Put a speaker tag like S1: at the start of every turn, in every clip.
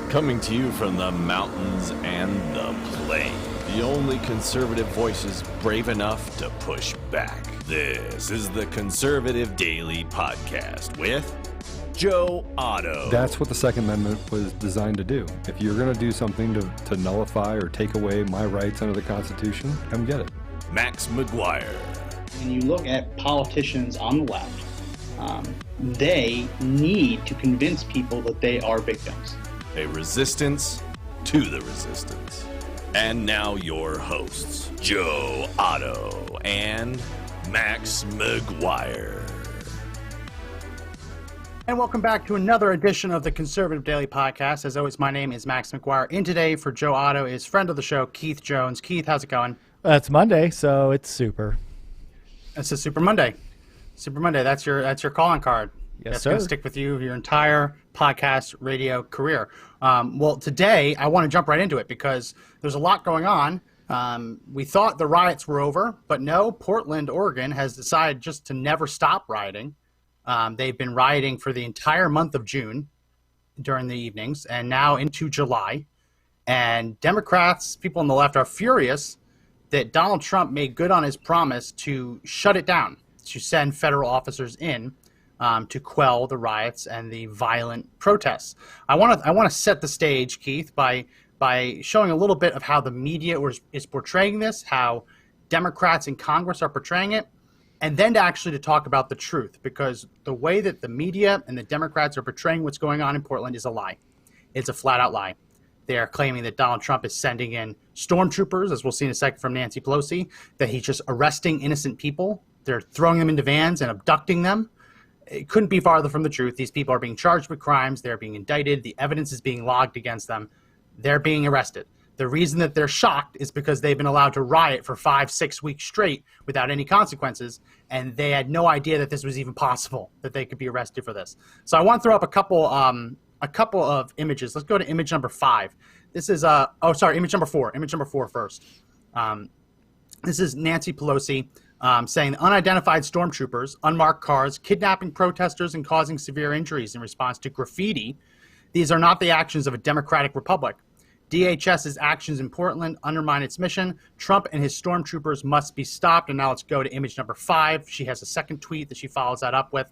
S1: Coming to you from the mountains and the plain. The only conservative voices brave enough to push back. This is the Conservative Daily Podcast with Joe Otto.
S2: That's what the Second Amendment was designed to do. If you're going to do something to nullify or take away my rights under the Constitution, come get it.
S1: Max McGuire.
S3: When you look at politicians on the left, they need to convince people that they are victims.
S1: A resistance to the resistance. And now your hosts, Joe Otto and Max McGuire.
S4: And welcome back to another edition of the Conservative Daily Podcast. As always, my name is Max McGuire. In today for Joe Otto is friend of the show, Keith Jones. Keith, how's it going?
S5: It's Monday, so it's super.
S4: It's a Super Monday. Super Monday. That's your calling card.
S5: Yes,
S4: That's
S5: sir.
S4: going to stick with you your entire podcast radio career. Well, today I want to jump right into it because there's a lot going on. We thought the riots were over, but no, Portland, Oregon has decided just to never stop rioting. They've been rioting for the entire month of June during the evenings and now into July. And Democrats, people on the left, are furious that Donald Trump made good on his promise to shut it down, to send federal officers in to quell the riots and the violent protests. I want to set the stage, Keith, by showing a little bit of how the media is portraying this, how Democrats in Congress are portraying it, and then to talk about the truth, because the way that the media and the Democrats are portraying what's going on in Portland is a lie. It's a flat-out lie. They are claiming that Donald Trump is sending in stormtroopers, as we'll see in a second from Nancy Pelosi, that he's just arresting innocent people. They're throwing them into vans and abducting them. It couldn't be farther from the truth. These people are being charged with crimes. They're being indicted. The evidence is being logged against them. They're being arrested. The reason that they're shocked is because they've been allowed to riot for 5-6 weeks straight without any consequences, and they had no idea that this was even possible, that they could be arrested for this. So I want to throw up a couple of images. Let's go to image number 5. This is image number 4. Image number 4 first. This is Nancy Pelosi saying unidentified stormtroopers, unmarked cars, kidnapping protesters and causing severe injuries in response to graffiti. These are not the actions of a democratic republic. DHS's actions in Portland undermine its mission. Trump and his stormtroopers must be stopped. And now let's go to image number 5. She has a second tweet that she follows that up with.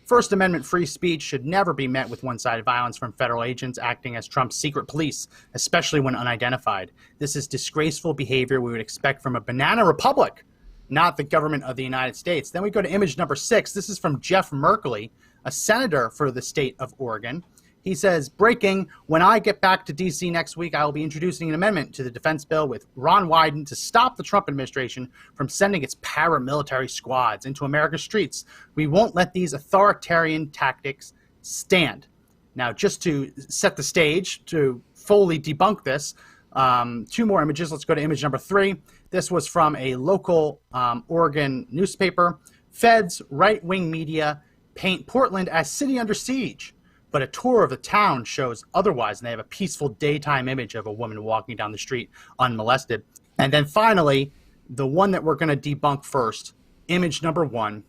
S4: First Amendment free speech should never be met with one-sided violence from federal agents acting as Trump's secret police, especially when unidentified. This is disgraceful behavior we would expect from a banana republic, not the government of the United States. Then we go to image number 6. This is from Jeff Merkley, a senator for the state of Oregon. He says, breaking, when I get back to D.C. next week, I will be introducing an amendment to the defense bill with Ron Wyden to stop the Trump administration from sending its paramilitary squads into America's streets. We won't let these authoritarian tactics stand. Now, just to set the stage, to fully debunk this, 2 more images. Let's go to image number 3. This was from a local Oregon newspaper. Feds, right-wing media paint Portland as city under siege. But a tour of the town shows otherwise, and they have a peaceful daytime image of a woman walking down the street unmolested. And then finally, the one that we're going to debunk first, image number 1.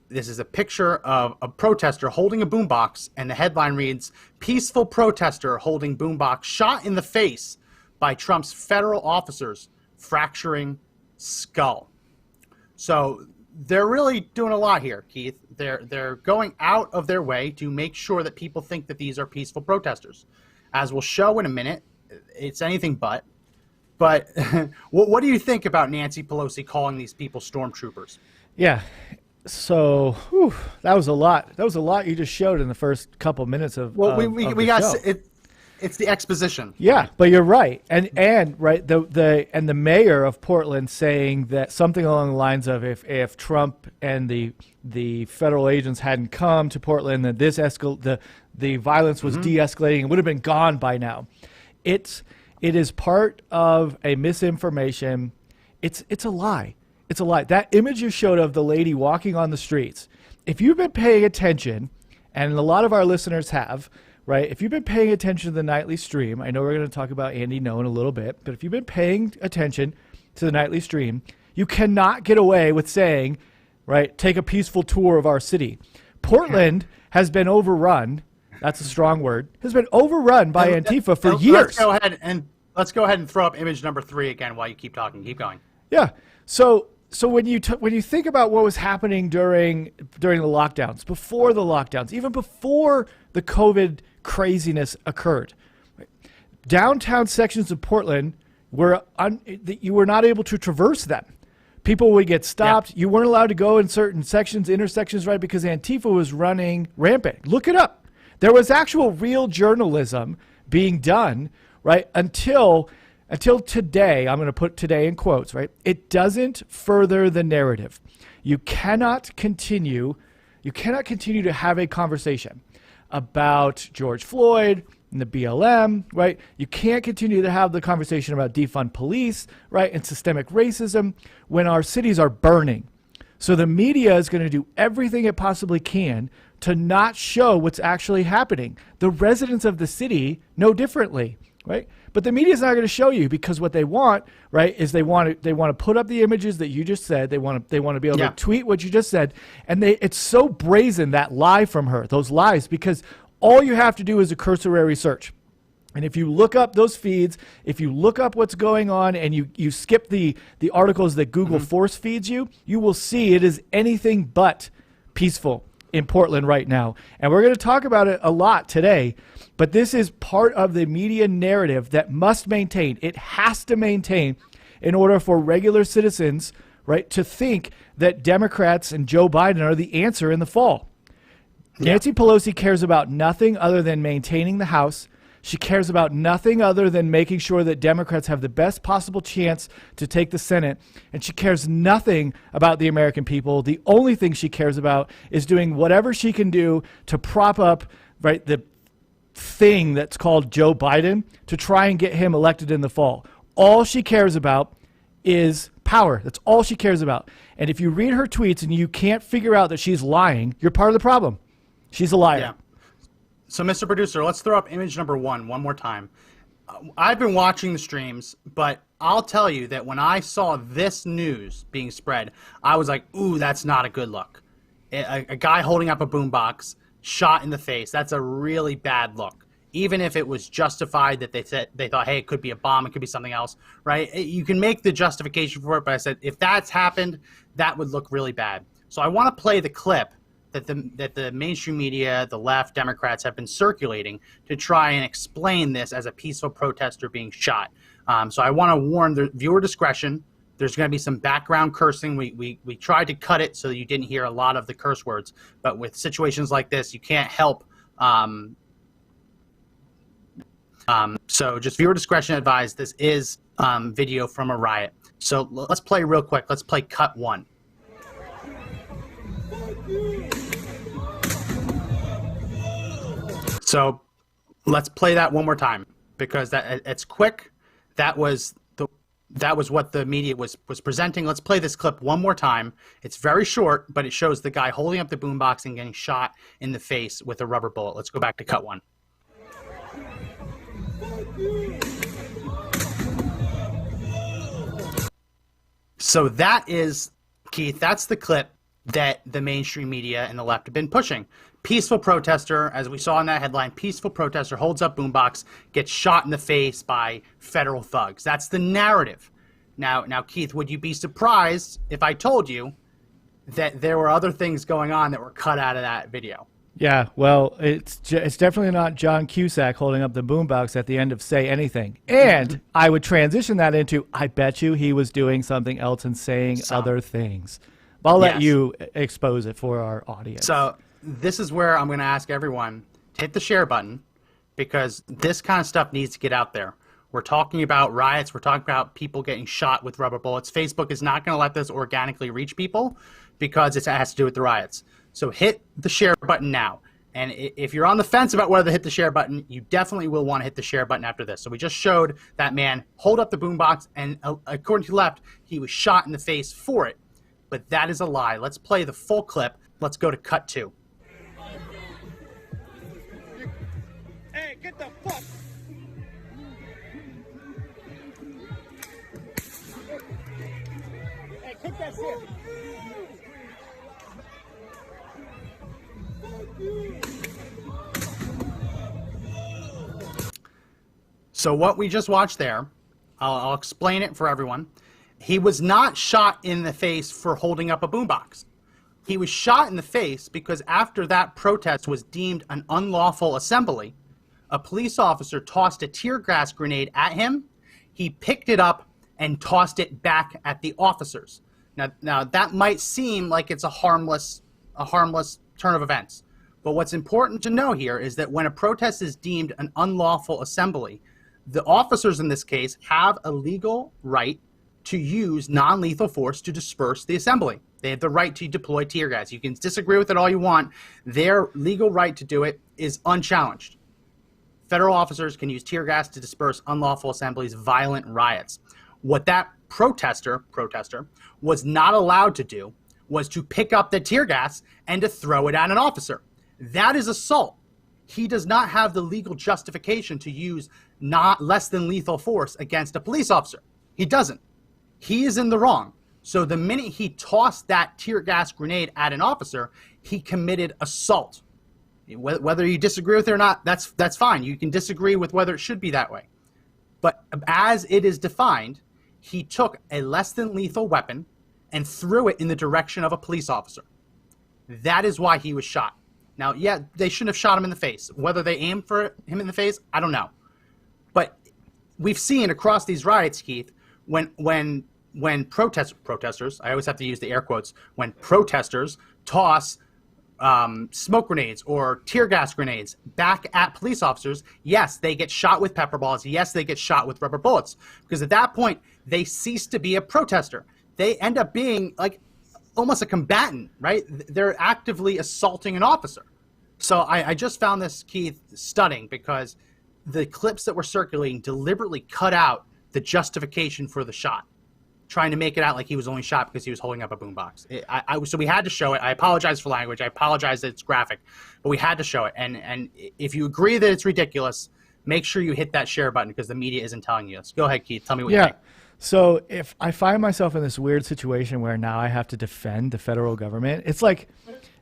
S4: This is a picture of a protester holding a boombox, and the headline reads, "Peaceful protester holding boombox shot in the face by Trump's federal officers, fracturing skull." So they're really doing a lot here, Keith. They're going out of their way to make sure that people think that these are peaceful protesters. As we'll show in a minute, it's anything but. But what do you think about Nancy Pelosi calling these people stormtroopers?
S5: Yeah. So that was a lot. That was a lot you just showed in the first couple minutes of
S4: we got show. It's the exposition.
S5: Yeah, but you're right, and right the mayor of Portland saying that something along the lines of if Trump and the federal agents hadn't come to Portland, that the violence was de-escalating and would have been gone by now. It is part of a misinformation. It's a lie. It's a lie. That image you showed of the lady walking on the streets, if you've been paying attention, and a lot of our listeners have. Right. If you've been paying attention to the nightly stream, I know we're going to talk about Andy Ngo in a little bit, but if you've been paying attention to the nightly stream, you cannot get away with saying, right, take a peaceful tour of our city. Portland has been overrun that's a strong word, has been overrun by Antifa for years.
S4: Let's go ahead and throw up image number 3 again while you keep talking. Keep going.
S5: Yeah. So when you think about what was happening during the lockdowns, before the lockdowns, even before the COVID craziness occurred, right? Downtown sections of Portland you were not able to traverse them. People would get stopped. Yeah. You weren't allowed to go in certain intersections, right? Because Antifa was running rampant. Look it up. There was actual real journalism being done, right? Until today, I'm going to put today in quotes, right? It doesn't further the narrative. You cannot continue to have a conversation about George Floyd and the BLM, right? You can't continue to have the conversation about defund police, right? And systemic racism when our cities are burning. So the media is going to do everything it possibly can to not show what's actually happening. The residents of the city know differently, right? But the media is not going to show you, because what they want, right, is they want to put up the images that you just said. They want to be able to tweet what you just said, and it's so brazen, that lie from her, those lies, because all you have to do is a cursory search. And if you look up those feeds, if you look up what's going on, and you skip the articles that Google force feeds you, you will see it is anything but peaceful in Portland right now. And we're going to talk about it a lot today, but this is part of the media narrative that must maintain. It has to maintain in order for regular citizens, right, to think that Democrats and Joe Biden are the answer in the fall. Yeah. Nancy Pelosi cares about nothing other than maintaining the House. She cares about nothing other than making sure that Democrats have the best possible chance to take the Senate. And she cares nothing about the American people. The only thing she cares about is doing whatever she can do to prop up, right, the thing that's called Joe Biden, to try and get him elected in the fall. All she cares about is power. That's all she cares about. And if you read her tweets and you can't figure out that she's lying, you're part of the problem. She's a liar.
S4: Yeah. So, Mr. Producer, let's throw up image number 1 more time. I've been watching the streams, but I'll tell you that when I saw this news being spread, I was like, ooh, that's not a good look. A guy holding up a boombox, shot in the face, that's a really bad look. Even if it was justified that they thought, hey, it could be a bomb, it could be something else, right? You can make the justification for it, but I said, if that's happened, that would look really bad. So I want to play the clip that the mainstream media, the left, Democrats have been circulating to try and explain this as a peaceful protester being shot. So I want to warn the viewer discretion. There's going to be some background cursing. We tried to cut it so you didn't hear a lot of the curse words. But with situations like this, you can't help. So just viewer discretion advised. This is video from a riot. So let's play real quick. Let's play cut 1. So let's play that one more time, because it's quick. That was what the media was presenting. Let's play this clip one more time. It's very short, but it shows the guy holding up the boombox and getting shot in the face with a rubber bullet. Let's go back to cut 1. So that is, Keith, that's the clip that the mainstream media and the left have been pushing. Peaceful protester, as we saw in that headline, peaceful protester holds up boombox, gets shot in the face by federal thugs. That's the narrative. Now, Keith, would you be surprised if I told you that there were other things going on that were cut out of that video?
S5: Yeah, well, it's definitely not John Cusack holding up the boombox at the end of Say Anything. And I would transition that into, I bet you he was doing something else and saying other things. I'll let you expose it for our audience.
S4: So this is where I'm going to ask everyone to hit the share button, because this kind of stuff needs to get out there. We're talking about riots. We're talking about people getting shot with rubber bullets. Facebook is not going to let this organically reach people because it has to do with the riots. So hit the share button now. And if you're on the fence about whether to hit the share button, you definitely will want to hit the share button after this. So we just showed that man hold up the boombox, and according to the left, he was shot in the face for it. But that is a lie. Let's play the full clip. Let's go to cut 2.
S6: Hey, get the fuck. Hey, kick that shit.
S4: So what we just watched there, I'll explain it for everyone. He was not shot in the face for holding up a boombox. He was shot in the face because after that protest was deemed an unlawful assembly, a police officer tossed a tear gas grenade at him. He picked it up and tossed it back at the officers. Now that might seem like it's a harmless turn of events. But what's important to know here is that when a protest is deemed an unlawful assembly, the officers in this case have a legal right to use non-lethal force to disperse the assembly. They have the right to deploy tear gas. You can disagree with it all you want. Their legal right to do it is unchallenged. Federal officers can use tear gas to disperse unlawful assemblies, violent riots. What that protester was not allowed to do was to pick up the tear gas and to throw it at an officer. That is assault. He does not have the legal justification to use not less than lethal force against a police officer. He doesn't. He is in the wrong. So the minute he tossed that tear gas grenade at an officer, he committed assault. Whether you disagree with it or not, that's fine. You can disagree with whether it should be that way. But as it is defined, he took a less than lethal weapon and threw it in the direction of a police officer. That is why he was shot. Now, yeah, they shouldn't have shot him in the face. Whether they aimed for him in the face, I don't know. But we've seen across these riots, Keith, when protesters, I always have to use the air quotes, when protesters toss smoke grenades or tear gas grenades back at police officers, yes, they get shot with pepper balls. Yes, they get shot with rubber bullets. Because at that point, they cease to be a protester. They end up being like almost a combatant, right? They're actively assaulting an officer. So I just found this, Keith, stunning because the clips that were circulating deliberately cut out the justification for the shot, trying to make it out like he was only shot because he was holding up a boombox. So we had to show it. I apologize for language. I apologize that it's graphic, but we had to show it. And if you agree that it's ridiculous, make sure you hit that share button because the media isn't telling you this. Go ahead, Keith. Tell me what you think.
S5: So if I find myself in this weird situation where now I have to defend the federal government, it's like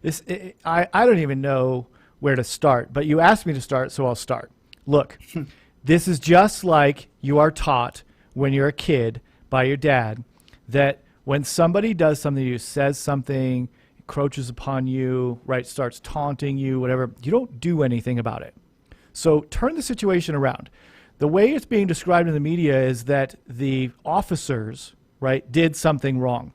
S5: this. I don't even know where to start, but you asked me to start, so I'll start. Look, this is just like you are taught when you're a kid by your dad that when somebody does something to you, says something, encroaches upon you, right, starts taunting you, whatever, you don't do anything about it. So turn the situation around. The way it's being described in the media is that the officers, right, did something wrong.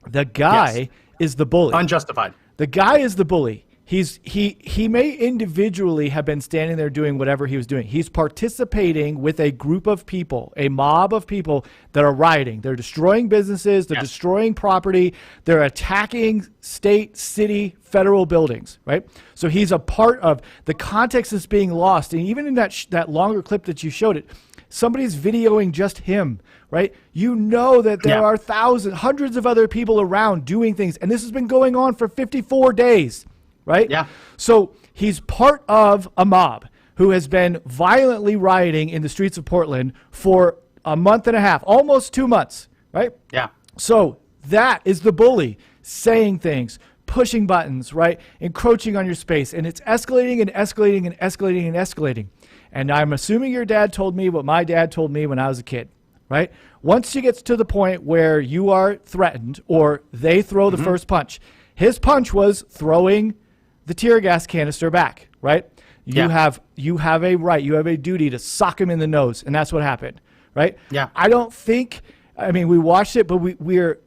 S5: The guy is the bully.
S4: Unjustified.
S5: The guy is the bully. He may individually have been standing there doing whatever he was doing. He's participating with a group of people, a mob of people that are rioting. They're destroying businesses. They're destroying property. They're attacking state, city, federal buildings, right? So he's a part of the context that's being lost. And even in that longer clip that you showed it, somebody's videoing just him, right? You know that there are hundreds of other people around doing things. And this has been going on for 54 days. Right?
S4: Yeah.
S5: So he's part of a mob who has been violently rioting in the streets of Portland for a month and a half, almost 2 months, right?
S4: Yeah.
S5: So that is the bully saying things, pushing buttons, right? Encroaching on your space. And it's escalating and escalating and escalating and escalating. And I'm assuming your dad told me what my dad told me when I was a kid, right? Once you get to the point where you are threatened or they throw the first punch, his punch was throwing the tear gas canister back, right? You have a right, you have a duty to sock him in the nose, and that's what happened, right?
S4: Yeah.
S5: I don't think, I mean, we watched it, but we're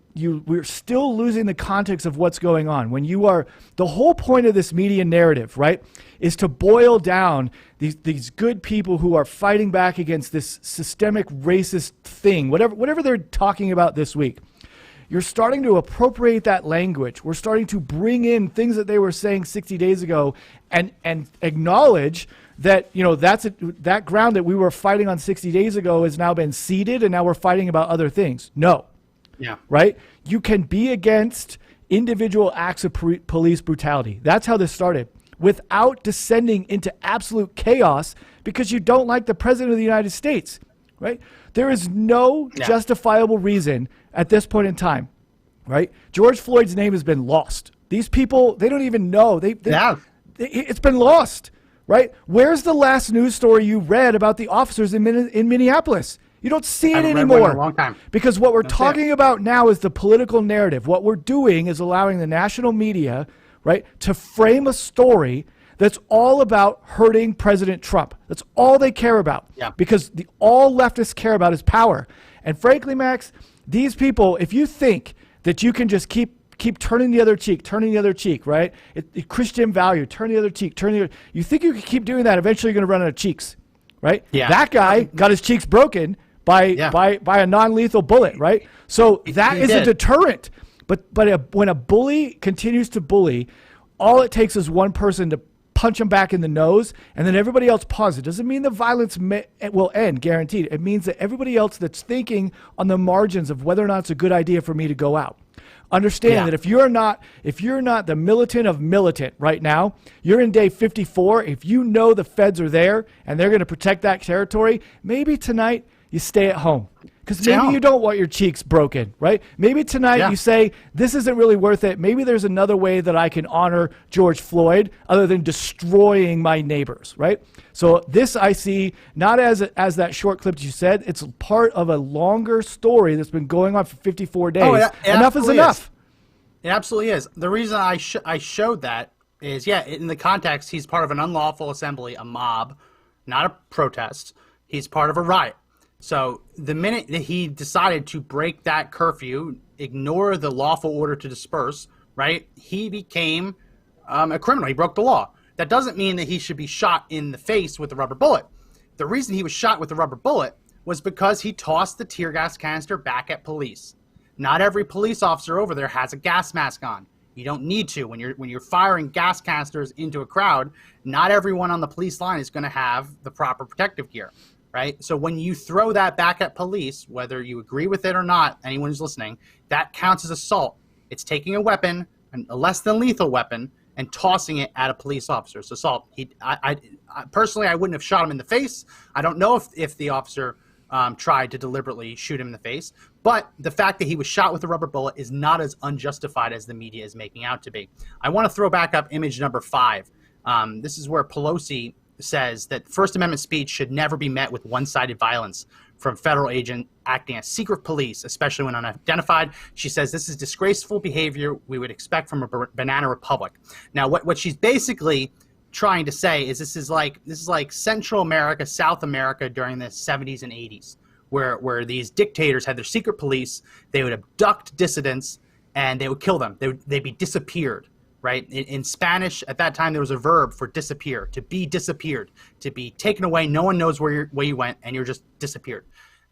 S5: still losing the context of what's going on. When you are, the whole point of this media narrative, right, is to boil down these good people who are fighting back against this systemic racist thing, whatever they're talking about this week. You're starting to appropriate that language. We're starting to bring in things that they were saying 60 days ago and acknowledge that, you know, that ground that we were fighting on 60 days ago has now been ceded and now we're fighting about other things. No.
S4: Yeah.
S5: Right? You can be against individual acts of police brutality. That's how this started. Without descending into absolute chaos because you don't like the president of the United States. Right? There is no justifiable reason at this point in time, right? George Floyd's name has been lost. These people, they don't even know. It's been lost, right? Where's the last news story you read about the officers in Minneapolis? You don't see it anymore.
S4: Read one in a long time.
S5: Because what we're talking about now is the political narrative. What we're doing is allowing the national media, right, to frame a story that's all about hurting President Trump. That's all they care about.
S4: Yeah.
S5: Because all leftists care about is power. And frankly, Max, these people, if you think that you can just keep turning the other cheek, right? Christian value, turn the other cheek, you think you can keep doing that, eventually you're going to run out of cheeks, right?
S4: Yeah.
S5: That guy got his cheeks broken by a non-lethal bullet, right? So that is a deterrent. But when a bully continues to bully, all it takes is one person to punch him back in the nose, and then everybody else pauses. It doesn't mean the violence will end, guaranteed. It means that everybody else that's thinking on the margins of whether or not it's a good idea for me to go out. Understand that if you're not the militant of militant right now, you're in day 54. If you know the feds are there and they're going to protect that territory, maybe tonight you stay at home. Because maybe you don't want your cheeks broken, right? Maybe tonight you say, this isn't really worth it. Maybe there's another way that I can honor George Floyd other than destroying my neighbors, right? So this I see not as that short clip that you said. It's part of a longer story that's been going on for 54 days. Enough is enough.
S4: It absolutely is. The reason I showed that is, in the context, he's part of an unlawful assembly, a mob, not a protest. He's part of a riot. So the minute that he decided to break that curfew, ignore the lawful order to disperse, right, he became a criminal. He broke the law. That doesn't mean that he should be shot in the face with a rubber bullet. The reason he was shot with a rubber bullet was because he tossed the tear gas canister back at police. Not every police officer over there has a gas mask on. You don't need to. When you're firing gas canisters into a crowd, not everyone on the police line is going to have the proper protective gear. Right? So when you throw that back at police, whether you agree with it or not, anyone who's listening, that counts as assault. It's taking a weapon, a less than lethal weapon, and tossing it at a police officer. So assault. I personally, I wouldn't have shot him in the face. I don't know if the officer tried to deliberately shoot him in the face, but the fact that he was shot with a rubber bullet is not as unjustified as the media is making out to be. I want to throw back up image number 5. This is where Pelosi says that First Amendment speech should never be met with one-sided violence from federal agent acting as secret police, especially when unidentified. She says this is disgraceful behavior we would expect from a banana republic. Now, what she's basically trying to say is this is like Central America, South America during the 70s and 80s, where these dictators had their secret police. They would abduct dissidents and they would kill them. They'd be disappeared. Right? In Spanish, at that time, there was a verb for disappear, to be disappeared, to be taken away. No one knows where you went, and you're just disappeared.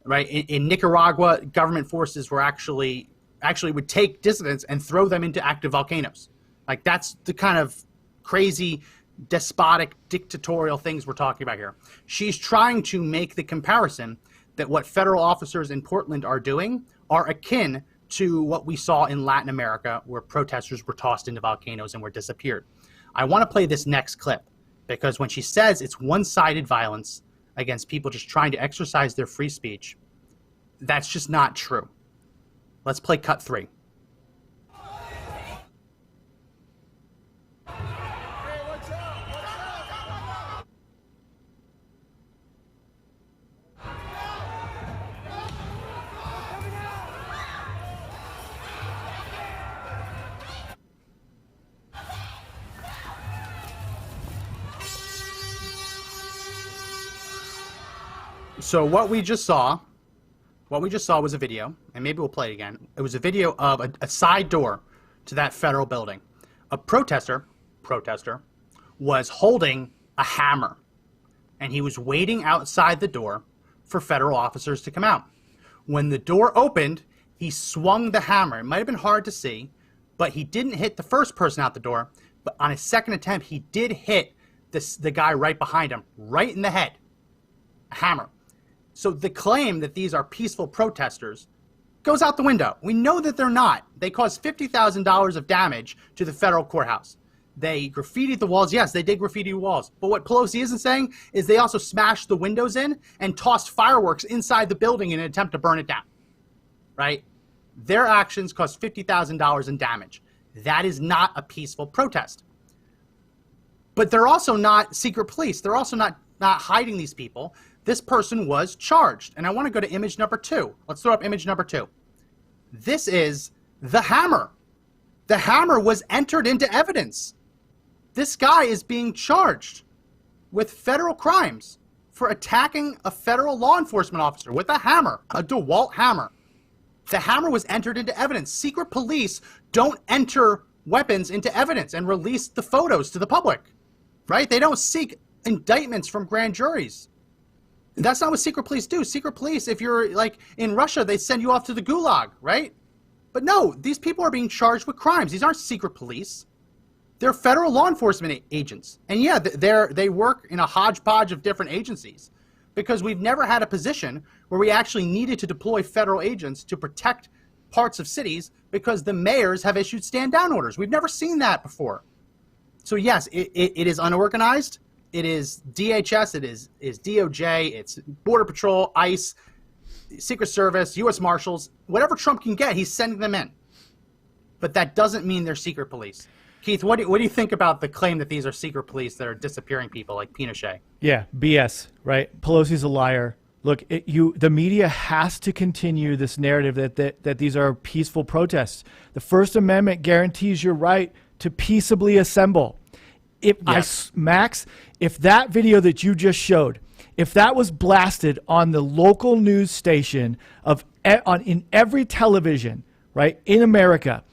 S4: Right? In Nicaragua, government forces were actually would take dissidents and throw them into active volcanoes. Like, that's the kind of crazy, despotic, dictatorial things we're talking about here. She's trying to make the comparison that what federal officers in Portland are doing are akin to what we saw in Latin America, where protesters were tossed into volcanoes and were disappeared. I want to play this next clip because when she says it's one-sided violence against people just trying to exercise their free speech, that's just not true. Let's play cut 3. So what we just saw was a video, and maybe we'll play it again. It was a video of a side door to that federal building. A protester was holding a hammer, and he was waiting outside the door for federal officers to come out. When the door opened, he swung the hammer. It might have been hard to see, but he didn't hit the first person out the door. But on his second attempt, he did hit the guy right behind him, right in the head. A hammer. So the claim that these are peaceful protesters goes out the window. We know that they're not. They caused $50,000 of damage to the federal courthouse. They graffitied the walls. Yes, they did graffiti walls. But what Pelosi isn't saying is they also smashed the windows in and tossed fireworks inside the building in an attempt to burn it down. Right? Their actions caused $50,000 in damage. That is not a peaceful protest. But they're also not secret police. They're also not hiding these people. This person was charged. And I want to go to image number 2. Let's throw up image number 2. This is the hammer. The hammer was entered into evidence. This guy is being charged with federal crimes for attacking a federal law enforcement officer with a hammer, a DeWalt hammer. The hammer was entered into evidence. Secret police don't enter weapons into evidence and release the photos to the public, right? They don't seek indictments from grand juries. That's not what secret police do. Secret police, if you're like in Russia, they send you off to the gulag, right? But no, these people are being charged with crimes. These aren't secret police. They're federal law enforcement agents. And yeah, they work in a hodgepodge of different agencies, because we've never had a position where we actually needed to deploy federal agents to protect parts of cities because the mayors have issued stand-down orders. We've never seen that before. So yes, it is unorganized. It is DHS, it is DOJ, it's Border Patrol, ICE, Secret Service, U.S. Marshals. Whatever Trump can get, he's sending them in. But that doesn't mean they're secret police. Keith, what do you think about the claim that these are secret police that are disappearing people like Pinochet?
S5: Yeah, BS, right? Pelosi's a liar. Look, the media has to continue this narrative that these are peaceful protests. The First Amendment guarantees your right to peaceably assemble. Max, if that video that you just showed, if that was blasted on the local news station in every television, right, in America,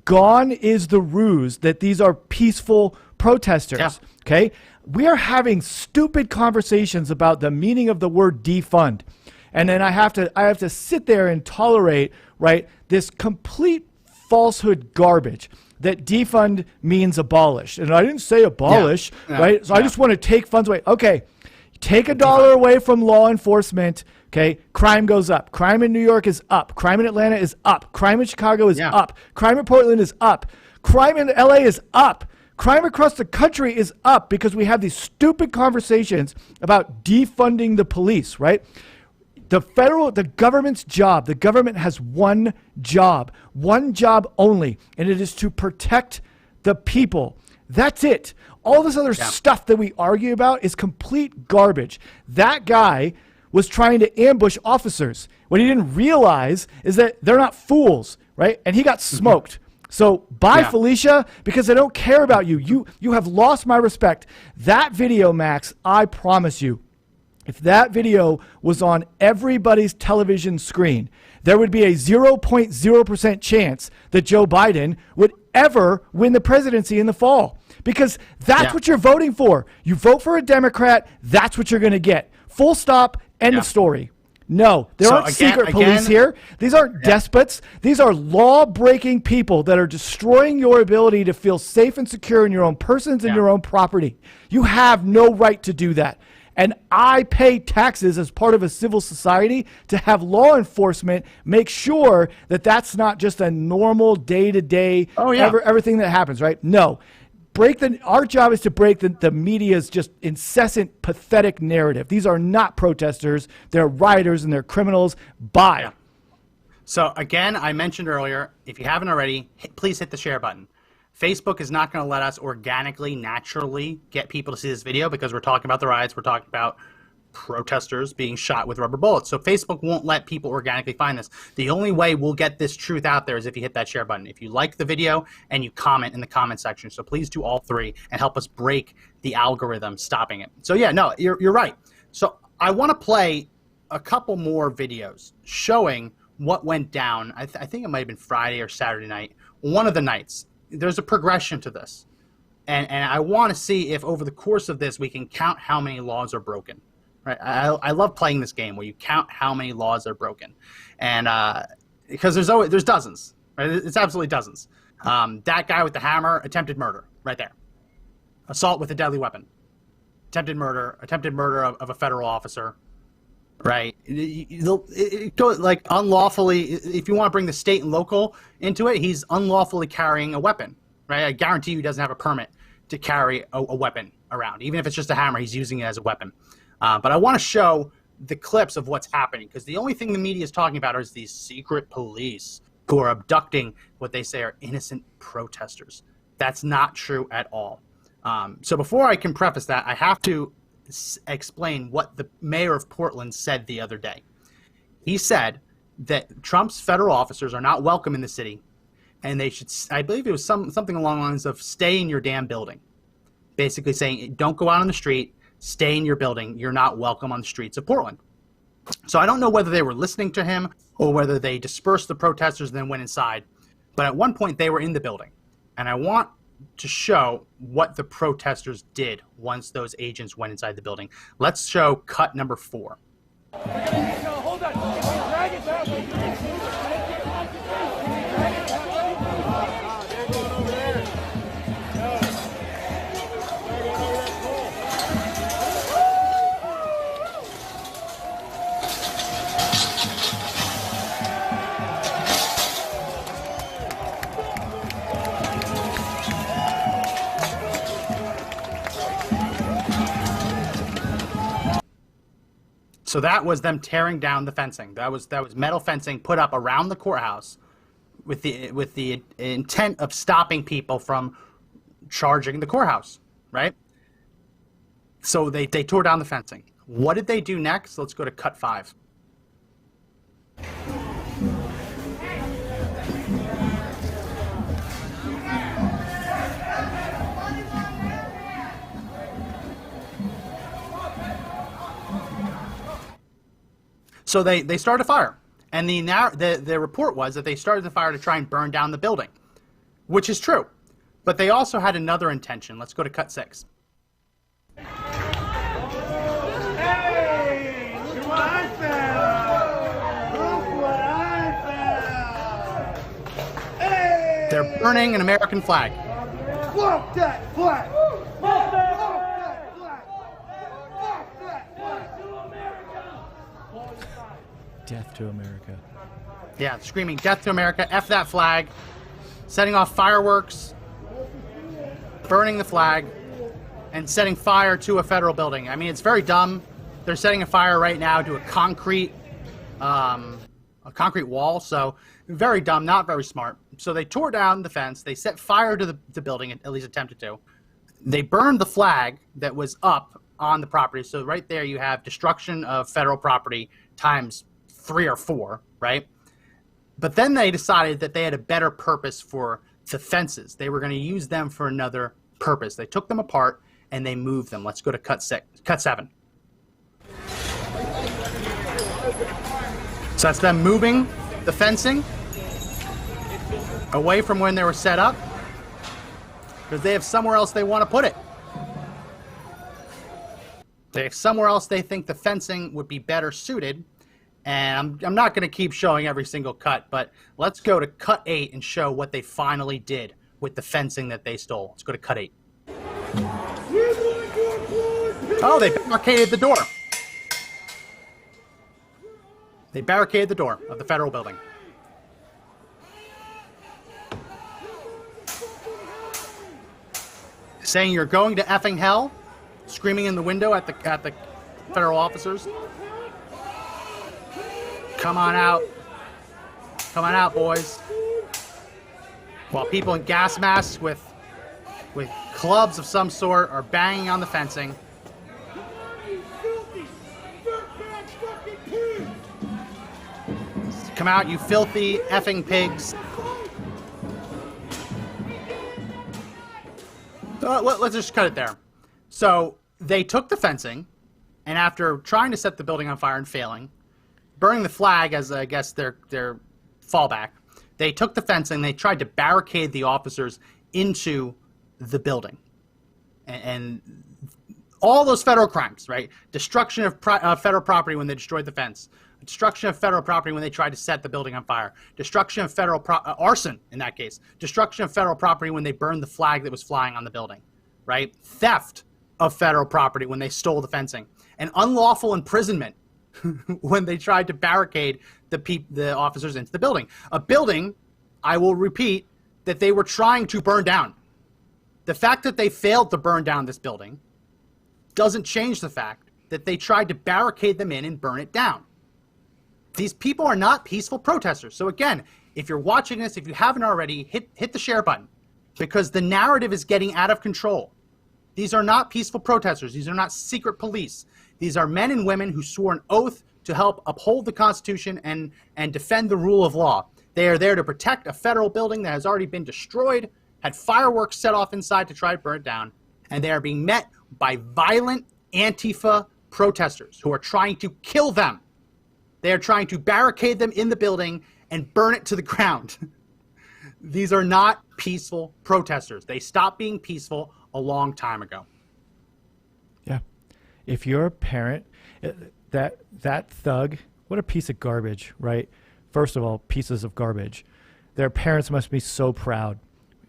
S5: gone is the ruse that these are peaceful protesters. Yeah. Okay, we are having stupid conversations about the meaning of the word defund, and then I have to sit there and tolerate, right, this complete falsehood garbage that defund means abolish. And I didn't say abolish, right? So I just want to take funds away. Okay, take $1 away from law enforcement. Okay, crime goes up. Crime in New York is up. Crime in Atlanta is up. Crime in Chicago is up. Crime in Portland is up. Crime in LA is up. Crime across the country is up because we have these stupid conversations about defunding the police, right? The government's job, the government has one job only, and it is to protect the people. That's it. All this other stuff that we argue about is complete garbage. That guy was trying to ambush officers. What he didn't realize is that they're not fools, right? And he got smoked. So bye, Felicia, because I don't care about you. You have lost my respect. That video, Max, I promise you, if that video was on everybody's television screen, there would be a 0.0% chance that Joe Biden would ever win the presidency in the fall. Because that's what you're voting for. You vote for a Democrat, that's what you're going to get. Full stop, end of story. No, there aren't secret police here. These aren't despots. These are law-breaking people that are destroying your ability to feel safe and secure in your own persons and your own property. You have no right to do that. And I pay taxes as part of a civil society to have law enforcement make sure that that's not just a normal day-to-day, everything that happens, right? No. Our job is to break the media's just incessant, pathetic narrative. These are not protesters. They're rioters and they're criminals. Bye. Yeah.
S4: So again, I mentioned earlier, if you haven't already, please hit the share button. Facebook is not going to let us organically, naturally get people to see this video because we're talking about the riots. We're talking about protesters being shot with rubber bullets. So Facebook won't let people organically find this. The only way we'll get this truth out there is if you hit that share button. If you like the video and you comment in the comment section. So please do all three and help us break the algorithm stopping it. So yeah, no, you're right. So I want to play a couple more videos showing what went down. I think it might have been Friday or Saturday night. One of the nights. There's a progression to this. And I want to see if over the course of this we can count how many laws are broken. Right? I love playing this game where you count how many laws are broken. And because there's dozens. Right? It's absolutely dozens. That guy with the hammer, attempted murder, right there. Assault with a deadly weapon. Attempted murder of a federal officer. Right, it goes like unlawfully. If you want to bring the state and local into it, he's unlawfully carrying a weapon. Right, I guarantee you he doesn't have a permit to carry a weapon around. Even if it's just a hammer, he's using it as a weapon. But I want to show the clips of what's happening because the only thing the media is talking about is these secret police who are abducting what they say are innocent protesters. That's not true at all. So before I can preface that, I have to explain what the mayor of Portland said the other day. He said that Trump's federal officers are not welcome in the city, and they should, I believe it was something along the lines of stay in your damn building. Basically saying, don't go out on the street, stay in your building. You're not welcome on the streets of Portland. So I don't know whether they were listening to him or whether they dispersed the protesters and then went inside. But at one point they were in the building. And I want to show what the protesters did once those agents went inside the building. Let's show cut number 4.
S6: Hold on. Drag it down.
S4: So that was them tearing down the fencing. That was metal fencing put up around the courthouse with the intent of stopping people from charging the courthouse, right? So they tore down the fencing. What did they do next? Let's go to cut 5. So they started a fire, and the report was that they started the fire to try and burn down the building, which is true. But they also had another intention. Let's go to cut 6.
S6: Hey, look what I found! Look what I found! Hey!
S4: They're burning an American flag.
S6: Fuck that flag! Fuck that flag! Fuck that flag!
S5: Death to America.
S4: Yeah, screaming death to America, F that flag, setting off fireworks, burning the flag, and setting fire to a federal building. I mean, it's very dumb. They're setting a fire right now to a concrete wall, so very dumb, not very smart. So they tore down the fence, they set fire to the building, at least attempted to. They burned the flag that was up on the property, so right there you have destruction of federal property times 3 or 4, right? But then they decided that they had a better purpose for the fences. They were going to use them for another purpose. They took them apart and they moved them. Let's go to cut 7. So that's them moving the fencing away from when they were set up because they have somewhere else they want to put it. They have somewhere else they think the fencing would be better suited. And I'm not going to keep showing every single cut, but let's go to cut 8 and show what they finally did with the fencing that they stole. Let's go to cut 8. Oh, they barricaded the door. They barricaded the door of the federal building. Saying you're going to effing hell, screaming in the window at the federal officers. Come on out. Come on out, boys. While people in gas masks with clubs of some sort are banging on the fencing. Come out, you filthy effing pigs. Let's just cut it there. So they took the fencing, and after trying to set the building on fire and failing, burning the flag as, I guess, their fallback, they took the fencing, they tried to barricade the officers into the building. And all those federal crimes, right? Destruction of federal property when they destroyed the fence. Destruction of federal property when they tried to set the building on fire. Destruction of federal arson, in that case. Destruction of federal property when they burned the flag that was flying on the building, right? Theft of federal property when they stole the fencing. And unlawful imprisonment when they tried to barricade the officers into the building. A building, I will repeat, that they were trying to burn down. The fact that they failed to burn down this building doesn't change the fact that they tried to barricade them in and burn it down. These people are not peaceful protesters. So again, if you're watching this, if you haven't already, hit the share button, because the narrative is getting out of control. These are not peaceful protesters. These are not secret police. These are men and women who swore an oath to help uphold the Constitution and defend the rule of law. They are there to protect a federal building that has already been destroyed, had fireworks set off inside to try to burn it down, and they are being met by violent Antifa protesters who are trying to kill them. They are trying to barricade them in the building and burn it to the ground. These are not peaceful protesters. They stopped being peaceful a long time ago.
S5: Yeah. If you're a parent, that thug, what a piece of garbage, right? First of all, pieces of garbage. Their parents must be so proud.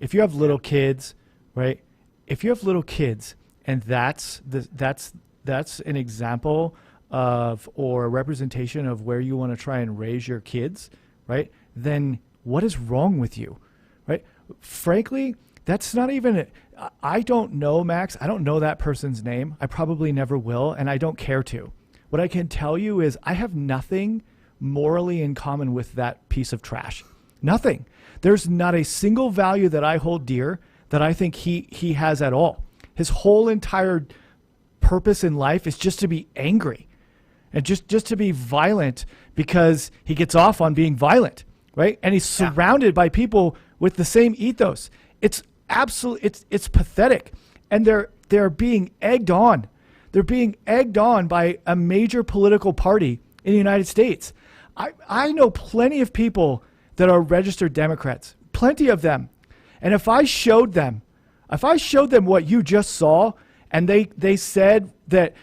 S5: If you have little kids, right? If you have little kids and that's an example of or a representation of where you want to try and raise your kids, right? Then what is wrong with you, right? Frankly, that's not even, I don't know, Max. I don't know that person's name. I probably never will, and I don't care to. What I can tell you is I have nothing morally in common with that piece of trash. Nothing. There's not a single value that I hold dear that I think he has at all. His whole entire purpose in life is just to be angry and just to be violent because he gets off on being violent, right? And he's surrounded by people with the same ethos. It's it's pathetic. And they're being egged on. They're being egged on by a major political party in the United States. I know plenty of people that are registered Democrats, plenty of them. And if I showed them what you just saw, and they said that,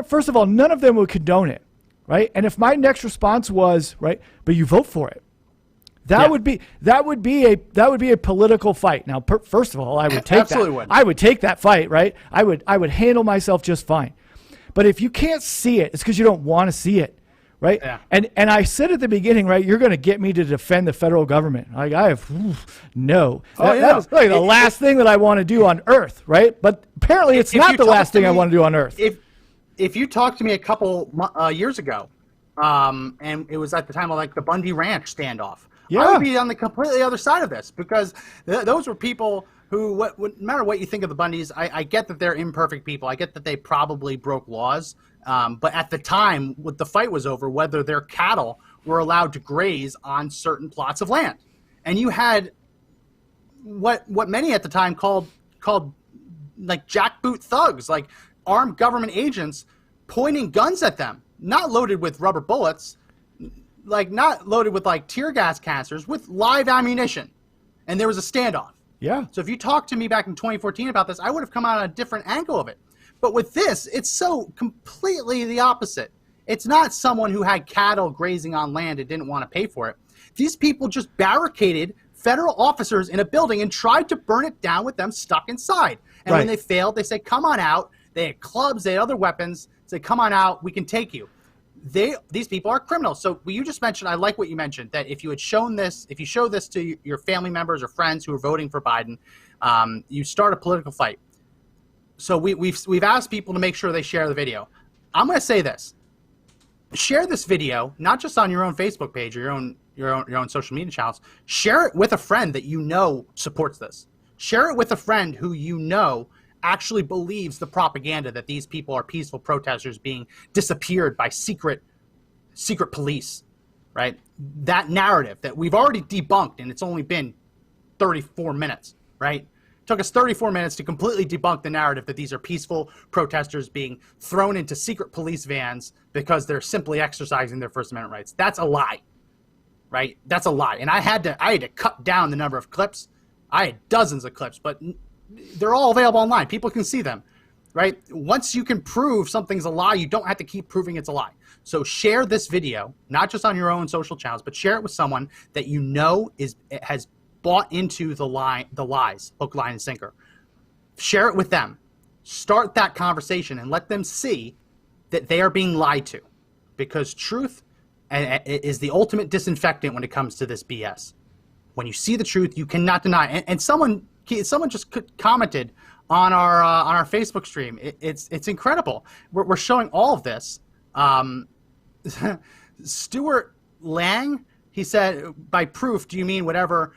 S5: first of all, none of them would condone it, right? And if my next response was, right, but you vote for it, that would be a political fight. Now, first of all, I would take that. I would take that fight, right? I would handle myself just fine. But if you can't see it, it's because you don't want to see it. Right. Yeah. And I said at the beginning, right, you're going to get me to defend the federal government. Like no. That was like the last thing that I want to do on earth. Right. But apparently it's not the last thing I want to do on earth.
S4: If you talked to me a couple years ago, and it was at the time of like the Bundy Ranch standoff, I would be on the completely other side of this because those were people who, no matter what you think of the Bundys, I get that they're imperfect people. I get that they probably broke laws. But at the time, when the fight was over, whether their cattle were allowed to graze on certain plots of land. And you had what many at the time called like jackboot thugs, like armed government agents pointing guns at them, not loaded with rubber bullets, like not loaded with like tear gas canisters, with live ammunition. And there was a standoff.
S5: Yeah.
S4: So if you talked to me back in 2014 about this, I would have come out on a different angle of it. But with this, it's so completely the opposite. It's not someone who had cattle grazing on land and didn't want to pay for it. These people just barricaded federal officers in a building and tried to burn it down with them stuck inside. And when they failed, they said, come on out. They had clubs, they had other weapons. They said, come on out, we can take you. These people are criminals. So what you just mentioned, I like what you mentioned, that if you had shown this, if you show this to your family members or friends who are voting for Biden, you start a political fight. So we've asked people to make sure they share the video. I'm going to say this: share this video not just on your own Facebook page or your own social media channels. Share it with a friend that you know supports this. Share it with a friend who you know actually believes the propaganda that these people are peaceful protesters being disappeared by secret police. Right? That narrative that we've already debunked, and it's only been 34 minutes. Right? Took us 34 minutes to completely debunk the narrative that these are peaceful protesters being thrown into secret police vans because they're simply exercising their First Amendment rights. That's a lie, right? That's a lie. And I had to cut down the number of clips. I had dozens of clips, but they're all available online. People can see them, right? Once you can prove something's a lie, you don't have to keep proving it's a lie. So share this video, not just on your own social channels, but share it with someone that you know has bought into the lies, hook, line, and sinker. Share it with them. Start that conversation and let them see that they are being lied to, because truth is the ultimate disinfectant when it comes to this BS. When you see the truth, you cannot deny it. And someone just commented on our Facebook stream. It's incredible. We're showing all of this. Stuart Lang, he said, by proof, do you mean whatever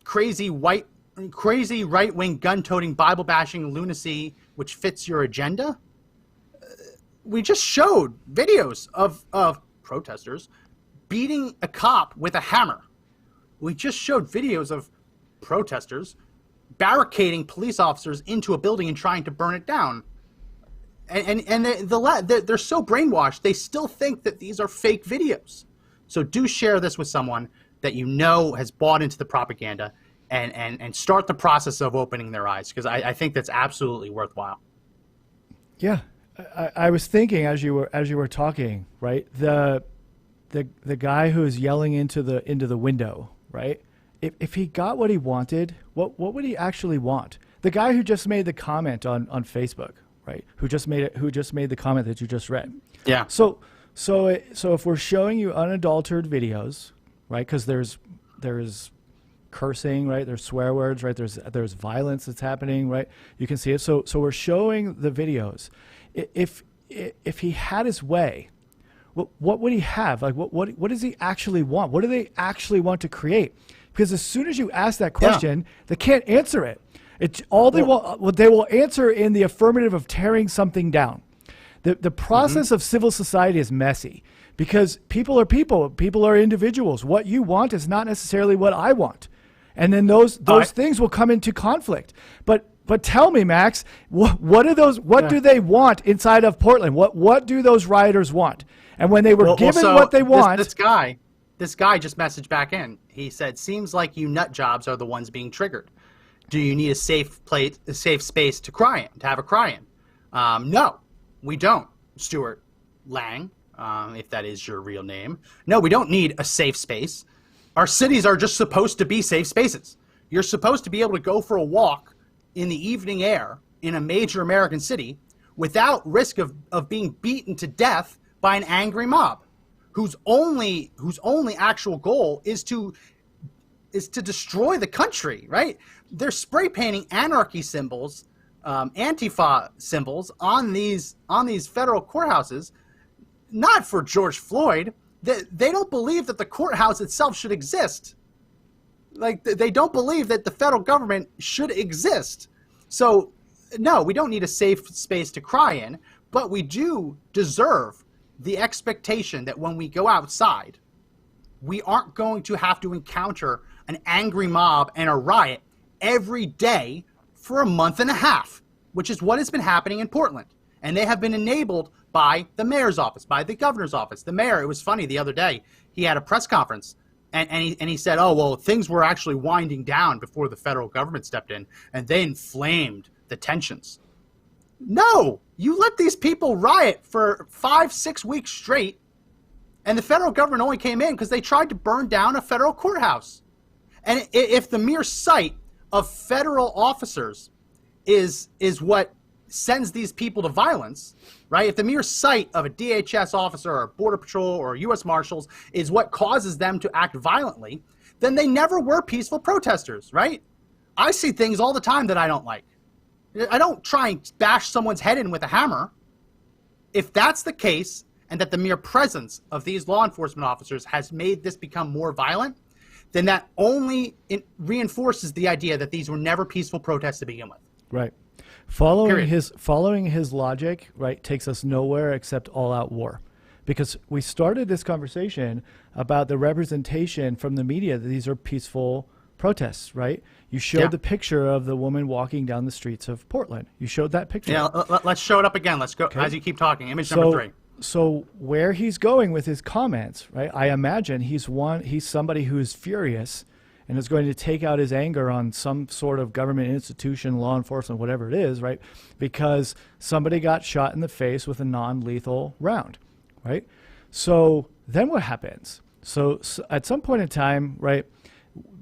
S4: crazy white crazy right-wing gun-toting Bible-bashing lunacy which fits your agenda. We just showed videos of protesters beating a cop with a hammer. We just showed videos of protesters barricading police officers into a building and trying to burn it down. And they're so brainwashed, they still think that these are fake videos. So do share this with someone that you know has bought into the propaganda, and start the process of opening their eyes, because I think that's absolutely worthwhile.
S5: Yeah, I was thinking as you were talking, right? The guy who is yelling into the window, right? If he got what he wanted, what would he actually want? The guy who just made the comment on Facebook, right? Who just made the comment that you just read.
S4: Yeah.
S5: So if we're showing you unadulterated videos, right? Because there's cursing, right? There's swear words, right? There's violence that's happening, right? You can see it. So we're showing the videos. If he had his way, what would he have? Like what does he actually want? What do they actually want to create? Because as soon as you ask that question, they can't answer it. They will answer in the affirmative of tearing something down. The process of civil society is messy because people are people. People are individuals. What you want is not necessarily what I want. And then those things will come into conflict. But tell me, Max, what are those? What do they want inside of Portland? What do those rioters want? And when they were given what they want,
S4: this guy just messaged back in. He said, "Seems like you nut jobs are the ones being triggered. Do you need a safe space to cry in, to have a cry in?" No, we don't, Stuart Lang, if that is your real name. No, we don't need a safe space. Our cities are just supposed to be safe spaces. You're supposed to be able to go for a walk in the evening air in a major American city without risk of being beaten to death by an angry mob whose only actual goal is to destroy the country, right? They're spray painting anarchy symbols, Antifa symbols on these federal courthouses, not for George Floyd. They don't believe that the courthouse itself should exist. Like, they don't believe that the federal government should exist. So, no, we don't need a safe space to cry in, but we do deserve the expectation that when we go outside, we aren't going to have to encounter an angry mob and a riot every day for a month and a half, which is what has been happening in Portland. And they have been enabled by the mayor's office, by the governor's office. The mayor, it was funny, the other day, he had a press conference, and he said, oh, well, things were actually winding down before the federal government stepped in, and they inflamed the tensions. No, you let these people riot for 5-6 weeks straight, and the federal government only came in because they tried to burn down a federal courthouse. And if the mere sight of federal officers is what sends these people to violence, right? If the mere sight of a DHS officer or Border Patrol or U.S. Marshals is what causes them to act violently, then they never were peaceful protesters, right? I see things all the time that I don't like. I don't try and bash someone's head in with a hammer. If that's the case, and that the mere presence of these law enforcement officers has made this become more violent, then that only reinforces the idea that these were never peaceful protests to begin with.
S5: Right. Following his logic, right, takes us nowhere except all-out war. Because we started this conversation about the representation from the media that these are peaceful protests, right? You showed the picture of the woman walking down the streets of Portland. You showed that picture.
S4: Yeah, let's show it up again. Let's go, as you keep talking. Image number 3.
S5: So where he's going with his comments, right? I imagine he's somebody who is furious and is going to take out his anger on some sort of government institution, law enforcement, whatever it is, right? Because somebody got shot in the face with a non-lethal round, right? So then what happens? So at some point in time, right,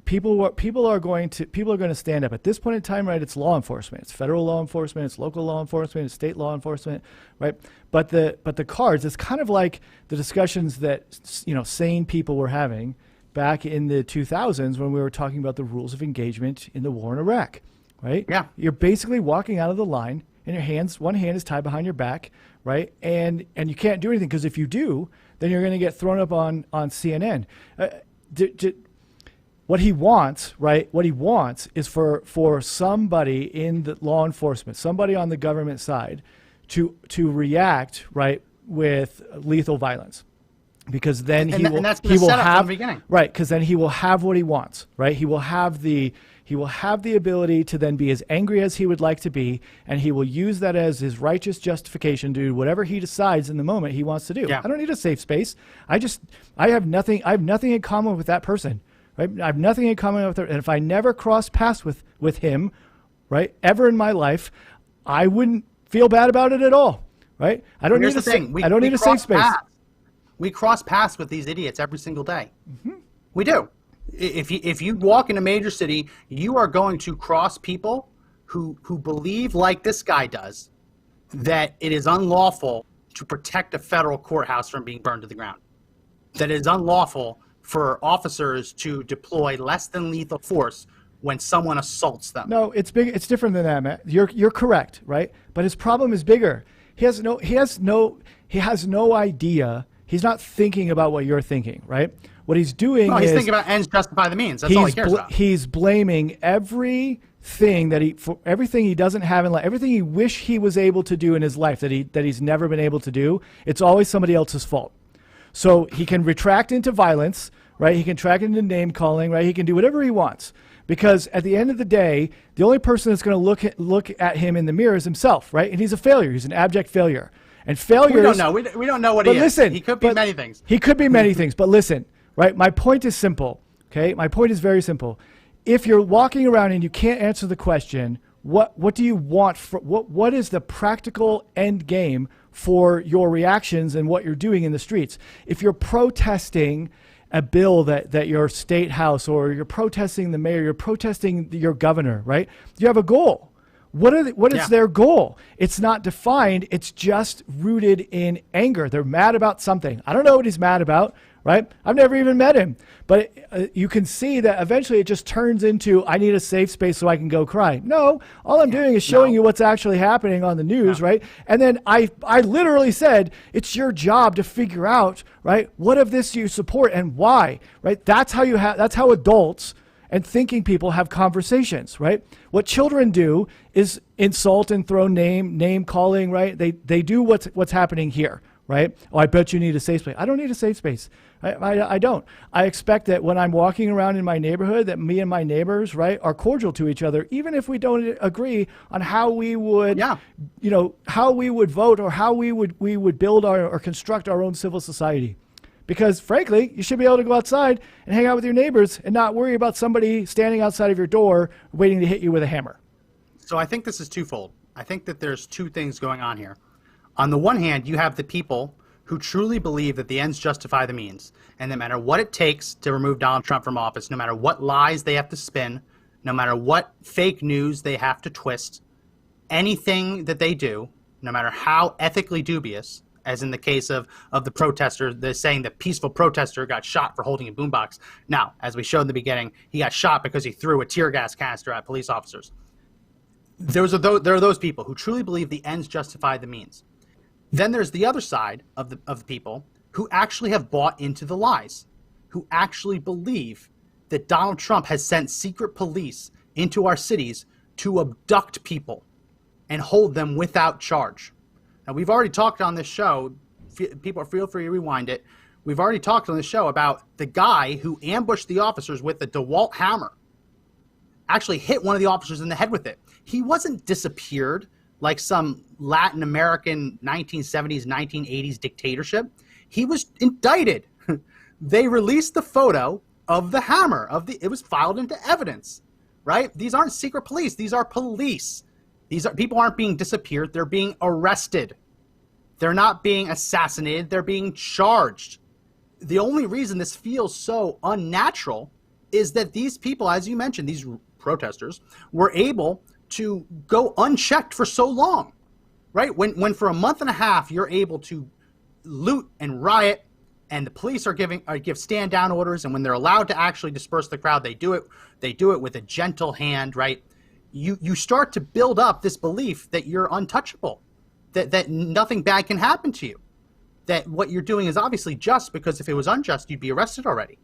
S5: people are going to stand up. At this point in time, right, it's law enforcement. It's federal law enforcement, it's local law enforcement, it's state law enforcement, right? But the cards, it's kind of like the discussions that, sane people were having back in the 2000s when we were talking about the rules of engagement in the war in Iraq, right? Yeah. You're basically walking out of the line and one hand is tied behind your back, right? And you can't do anything, because if you do, then you're going to get thrown up on CNN. what he wants, right? What he wants is for somebody in the law enforcement, somebody on the government side, to react, right, with lethal violence, because then he will have
S4: from the beginning.
S5: Right, because then he will have what he wants, right? He will have the ability to then be as angry as he would like to be, and he will use that as his righteous justification to do whatever he decides in the moment he wants to do.
S4: Yeah.
S5: I don't need a safe space. I have nothing in common with that person, right? I have nothing in common with her, and if I never cross paths with him, right, ever in my life, I wouldn't feel bad about it at all, right? I don't need a safe space.
S4: We cross paths with these idiots every single day. Mm-hmm. We do. If you walk in a major city, you are going to cross people who believe, like this guy does, that it is unlawful to protect a federal courthouse from being burned to the ground. That it is unlawful for officers to deploy less than lethal force when someone assaults them.
S5: No, it's big. It's different than that, Matt. You're correct, right? But his problem is bigger. He has no idea. He's not thinking about what you're thinking, right? What he's doing
S4: he's thinking about ends justify the means. That's all he cares about.
S5: He's blaming everything for everything he doesn't have in life, everything he wish he was able to do in his life that he's never been able to do. It's always somebody else's fault. So he can retract into violence, right? He can track into name calling, right? He can do whatever he wants. Because at the end of the day, the only person that's going to look at him in the mirror is himself, right? And he's a failure. He's an abject failure. And failures...
S4: We don't know. We don't know what he is.
S5: Listen,
S4: he could be many things.
S5: He could be many things. But listen, right? My point is simple, okay? My point is very simple. If you're walking around and you can't answer the question, what do you want? What is the practical end game for your reactions and what you're doing in the streets? If you're protesting a bill that your state house, or you're protesting the mayor, you're protesting your governor, right? You have a goal. What is their goal? It's not defined. It's just rooted in anger. They're mad about something. I don't know what he's mad about, right? I've never even met him. But you can see that eventually it just turns into, I need a safe space so I can go cry. No, all I'm doing is showing you what's actually happening on the news, right? And then I literally said, it's your job to figure out, right, what of this you support and why, right? That's how adults and thinking people have conversations, right? What children do is insult and throw name calling, right? They do what's happening here, right? Oh, I bet you need a safe space. I don't need a safe space. I don't. I expect that when I'm walking around in my neighborhood, that me and my neighbors, right, are cordial to each other, even if we don't agree on how we would, how we would vote or how we would build or construct our own civil society. Because frankly, you should be able to go outside and hang out with your neighbors and not worry about somebody standing outside of your door waiting to hit you with a hammer.
S4: So I think this is twofold. I think that there's two things going on here. On the one hand, you have the people who truly believe that the ends justify the means, and no matter what it takes to remove Donald Trump from office, no matter what lies they have to spin, no matter what fake news they have to twist, anything that they do, no matter how ethically dubious, as in the case of the protester, they're saying the peaceful protester got shot for holding a boombox. Now, as we showed in the beginning, he got shot because he threw a tear gas canister at police officers. There are those people who truly believe the ends justify the means. Then there's the other side of the people who actually have bought into the lies, who actually believe that Donald Trump has sent secret police into our cities to abduct people and hold them without charge. Now, we've already talked on this show, people feel free to rewind it, we've already talked on the show about the guy who ambushed the officers with a DeWalt hammer, actually hit one of the officers in the head with it. He wasn't disappeared like some Latin American 1970s, 1980s dictatorship. He was indicted. They released the photo of the hammer, it was filed into evidence, right? These aren't secret police. These are police. People aren't being disappeared. They're being arrested. They're not being assassinated. They're being charged. The only reason this feels so unnatural is that these people, as you mentioned, these protesters, were able to go unchecked for so long, right? When for a month and a half you're able to loot and riot, and the police give stand down orders, and when they're allowed to actually disperse the crowd, they do it with a gentle hand, right? You start to build up this belief that you're untouchable, that nothing bad can happen to you, that what you're doing is obviously just, because if it was unjust, you'd be arrested already.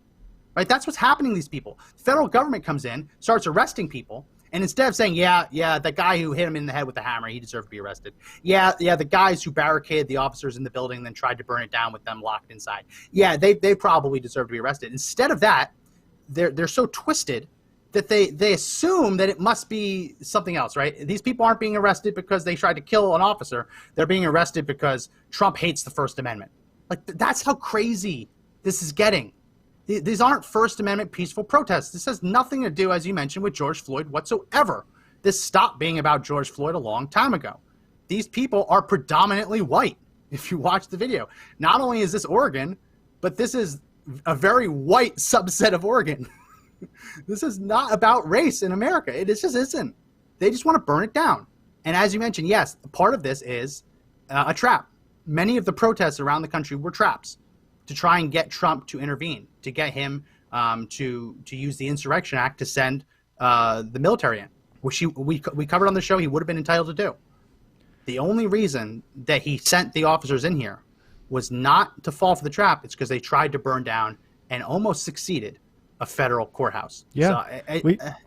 S4: right? That's what's happening to these people. The federal government comes in, starts arresting people, and instead of saying, yeah, the guy who hit him in the head with the hammer, he deserved to be arrested. Yeah, the guys who barricaded the officers in the building and then tried to burn it down with them locked inside. Yeah, they probably deserve to be arrested. Instead of that, they're so twisted that they assume that it must be something else, right? These people aren't being arrested because they tried to kill an officer. They're being arrested because Trump hates the First Amendment. Like, that's how crazy this is getting. These aren't First Amendment peaceful protests. This has nothing to do, as you mentioned, with George Floyd whatsoever. This stopped being about George Floyd a long time ago. These people are predominantly white, if you watch the video. Not only is this Oregon, but this is a very white subset of Oregon. This is not about race in America. It just isn't. They just want to burn it down. And as you mentioned, yes, part of this is a trap. Many of the protests around the country were traps to try and get Trump to intervene, to get him to use the Insurrection Act to send the military in, which we covered on the show he would have been entitled to do. The only reason that he sent the officers in here was not to fall for the trap. It's because they tried to burn down and almost succeeded a federal courthouse.
S5: Yeah,
S4: so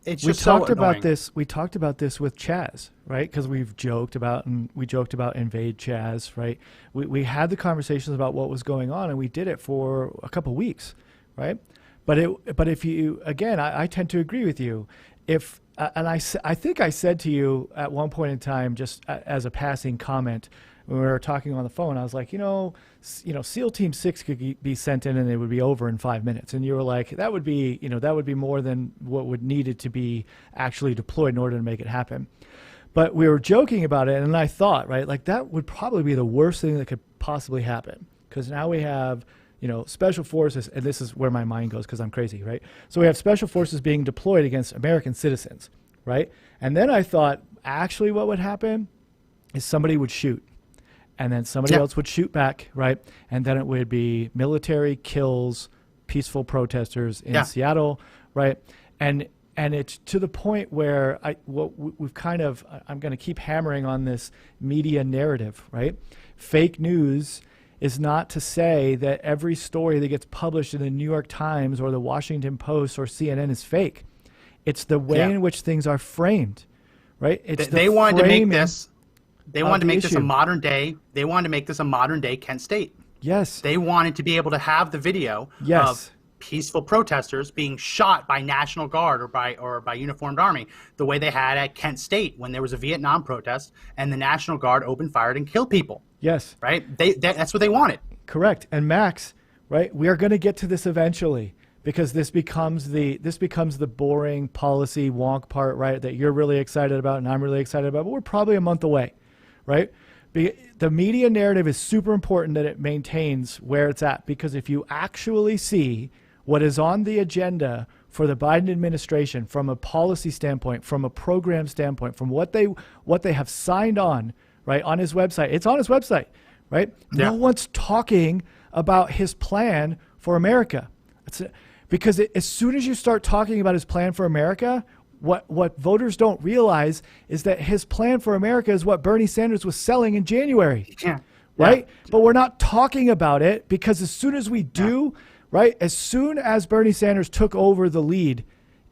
S4: it's
S5: we
S4: just so
S5: talked about
S4: annoying.
S5: this. We talked about this with Chaz, right? Because we joked about invade Chaz, right? We had the conversations about what was going on, and we did it for a couple weeks, right? But if you, again, I tend to agree with you. If I think I said to you at one point in time, just as a passing comment, when we were talking on the phone, I was like, SEAL Team 6 could be sent in and it would be over in 5 minutes. And you were like, that would be more than what would needed to be actually deployed in order to make it happen. But we were joking about it, and I thought, right, like that would probably be the worst thing that could possibly happen, because now we have, special forces, and this is where my mind goes because I'm crazy, right? So we have special forces being deployed against American citizens, right? And then I thought, actually what would happen is somebody would shoot. And then somebody else would shoot back, right? And then it would be military kills peaceful protesters in Seattle, right? And it's to the point where I'm going to keep hammering on this media narrative, right? Fake news is not to say that every story that gets published in the New York Times or the Washington Post or CNN is fake. It's the way in which things are framed, right?
S4: They wanted to make this. They wanted to make this a modern day. They wanted to make this a modern day Kent State.
S5: Yes.
S4: They wanted to be able to have the video of peaceful protesters being shot by National Guard or by uniformed army, the way they had at Kent State when there was a Vietnam protest and the National Guard opened fired and killed people.
S5: Yes.
S4: Right? That's what they wanted.
S5: Correct. And Max, right? We are going to get to this eventually, because this becomes the boring policy wonk part, right? That you're really excited about and I'm really excited about, but we're probably a month away. Right? The media narrative is super important that it maintains where it's at, because if you actually see what is on the agenda for the Biden administration from a policy standpoint, from a program standpoint, from what they have signed on, right, on his website, it's on his website, right? Yeah. No one's talking about his plan for America. Because as soon as you start talking about his plan for America, what voters don't realize is that his plan for America is what Bernie Sanders was selling in January, right? Yeah. But we're not talking about it, because as soon as we do, right, as soon as Bernie Sanders took over the lead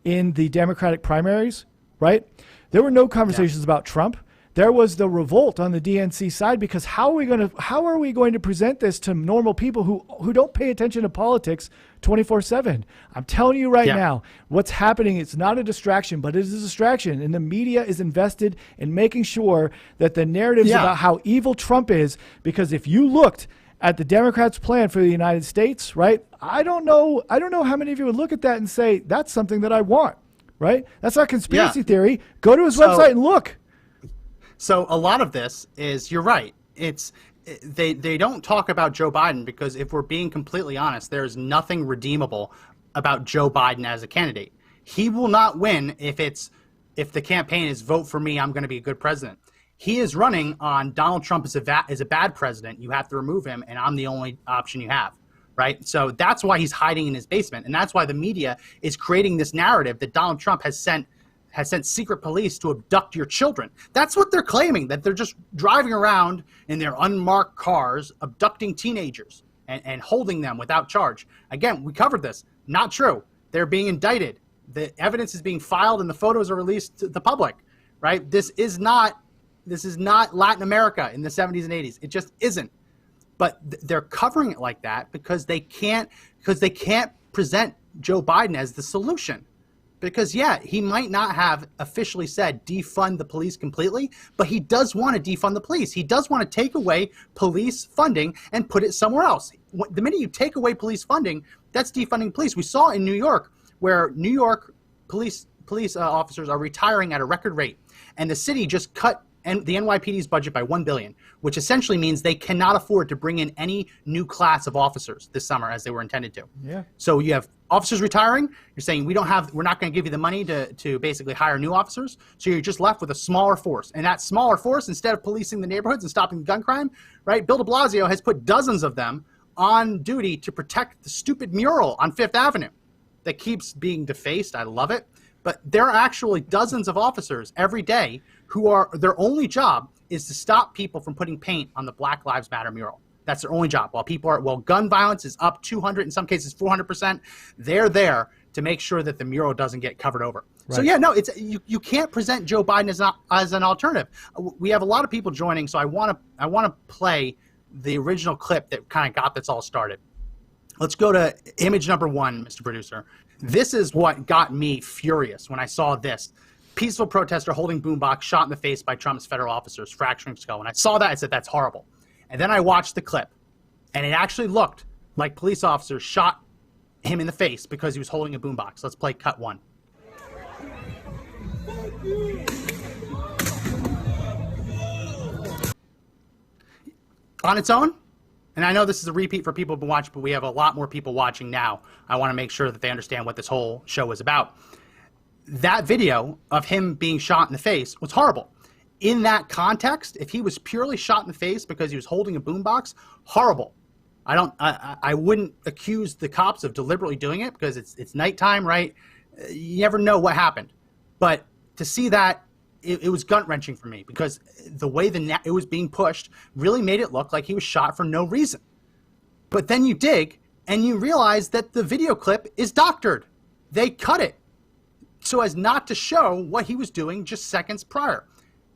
S5: in the Democratic primaries, right, there were no conversations about Trump. There was the revolt on the DNC side, because how are we going to present this to normal people who don't pay attention to politics 24/7? I'm telling you right now, what's happening, it's not a distraction, but it is a distraction. And the media is invested in making sure that the narratives about how evil Trump is, because if you looked at the Democrats' plan for the United States, right, I don't know how many of you would look at that and say, that's something that I want, right? That's not conspiracy theory. Go to his website and look.
S4: So a lot of this is, you're right. They don't talk about Joe Biden, because if we're being completely honest, there's nothing redeemable about Joe Biden as a candidate. He will not win if the campaign is vote for me, I'm going to be a good president. He is running on Donald Trump is a bad president. You have to remove him, and I'm the only option you have. Right? So that's why he's hiding in his basement, and that's why the media is creating this narrative that Donald Trump has sent secret police to abduct your children. That's what they're claiming, that they're just driving around in their unmarked cars, abducting teenagers and holding them without charge. Again, we covered this. Not true. They're being indicted. The evidence is being filed and the photos are released to the public, right? This is not Latin America in the 70s and 80s. It just isn't. But they're covering it like that because they can't present Joe Biden as the solution. Because, yeah, he might not have officially said defund the police completely, but he does want to defund the police. He does want to take away police funding and put it somewhere else. The minute you take away police funding, that's defunding police. We saw in New York where New York police officers are retiring at a record rate, and the city just cut the NYPD's budget by $1 billion, which essentially means they cannot afford to bring in any new class of officers this summer as they were intended to.
S5: Yeah.
S4: So you have officers retiring. You're saying we're not going to give you the money to basically hire new officers. So you're just left with a smaller force. And that smaller force, instead of policing the neighborhoods and stopping gun crime, right? Bill de Blasio has put dozens of them on duty to protect the stupid mural on Fifth Avenue that keeps being defaced. I love it. But there are actually dozens of officers every day their only job is to stop people from putting paint on the Black Lives Matter mural. That's their only job. While gun violence is up 200, in some cases 400%, they're there to make sure that the mural doesn't get covered over. Right. So yeah, no, you can't present Joe Biden as an alternative. We have a lot of people joining, so I want to play the original clip that kind of got this all started. Let's go to image number 1, Mr. Producer. This is what got me furious when I saw this. Peaceful protester holding boombox shot in the face by Trump's federal officers, fracturing skull. When I saw that, I said, that's horrible. And then I watched the clip, and it actually looked like police officers shot him in the face because he was holding a boombox. Let's play cut 1. On its own, and I know this is a repeat for people who've been watching, but we have a lot more people watching now. I want to make sure that they understand what this whole show is about. That video of him being shot in the face was horrible. In that context, if he was purely shot in the face because he was holding a boombox, horrible. I wouldn't accuse the cops of deliberately doing it because it's nighttime, right? You never know what happened. But to see that, it was gut-wrenching for me because the way it was being pushed really made it look like he was shot for no reason. But then you dig and you realize that the video clip is doctored. They cut it so as not to show what he was doing just seconds prior.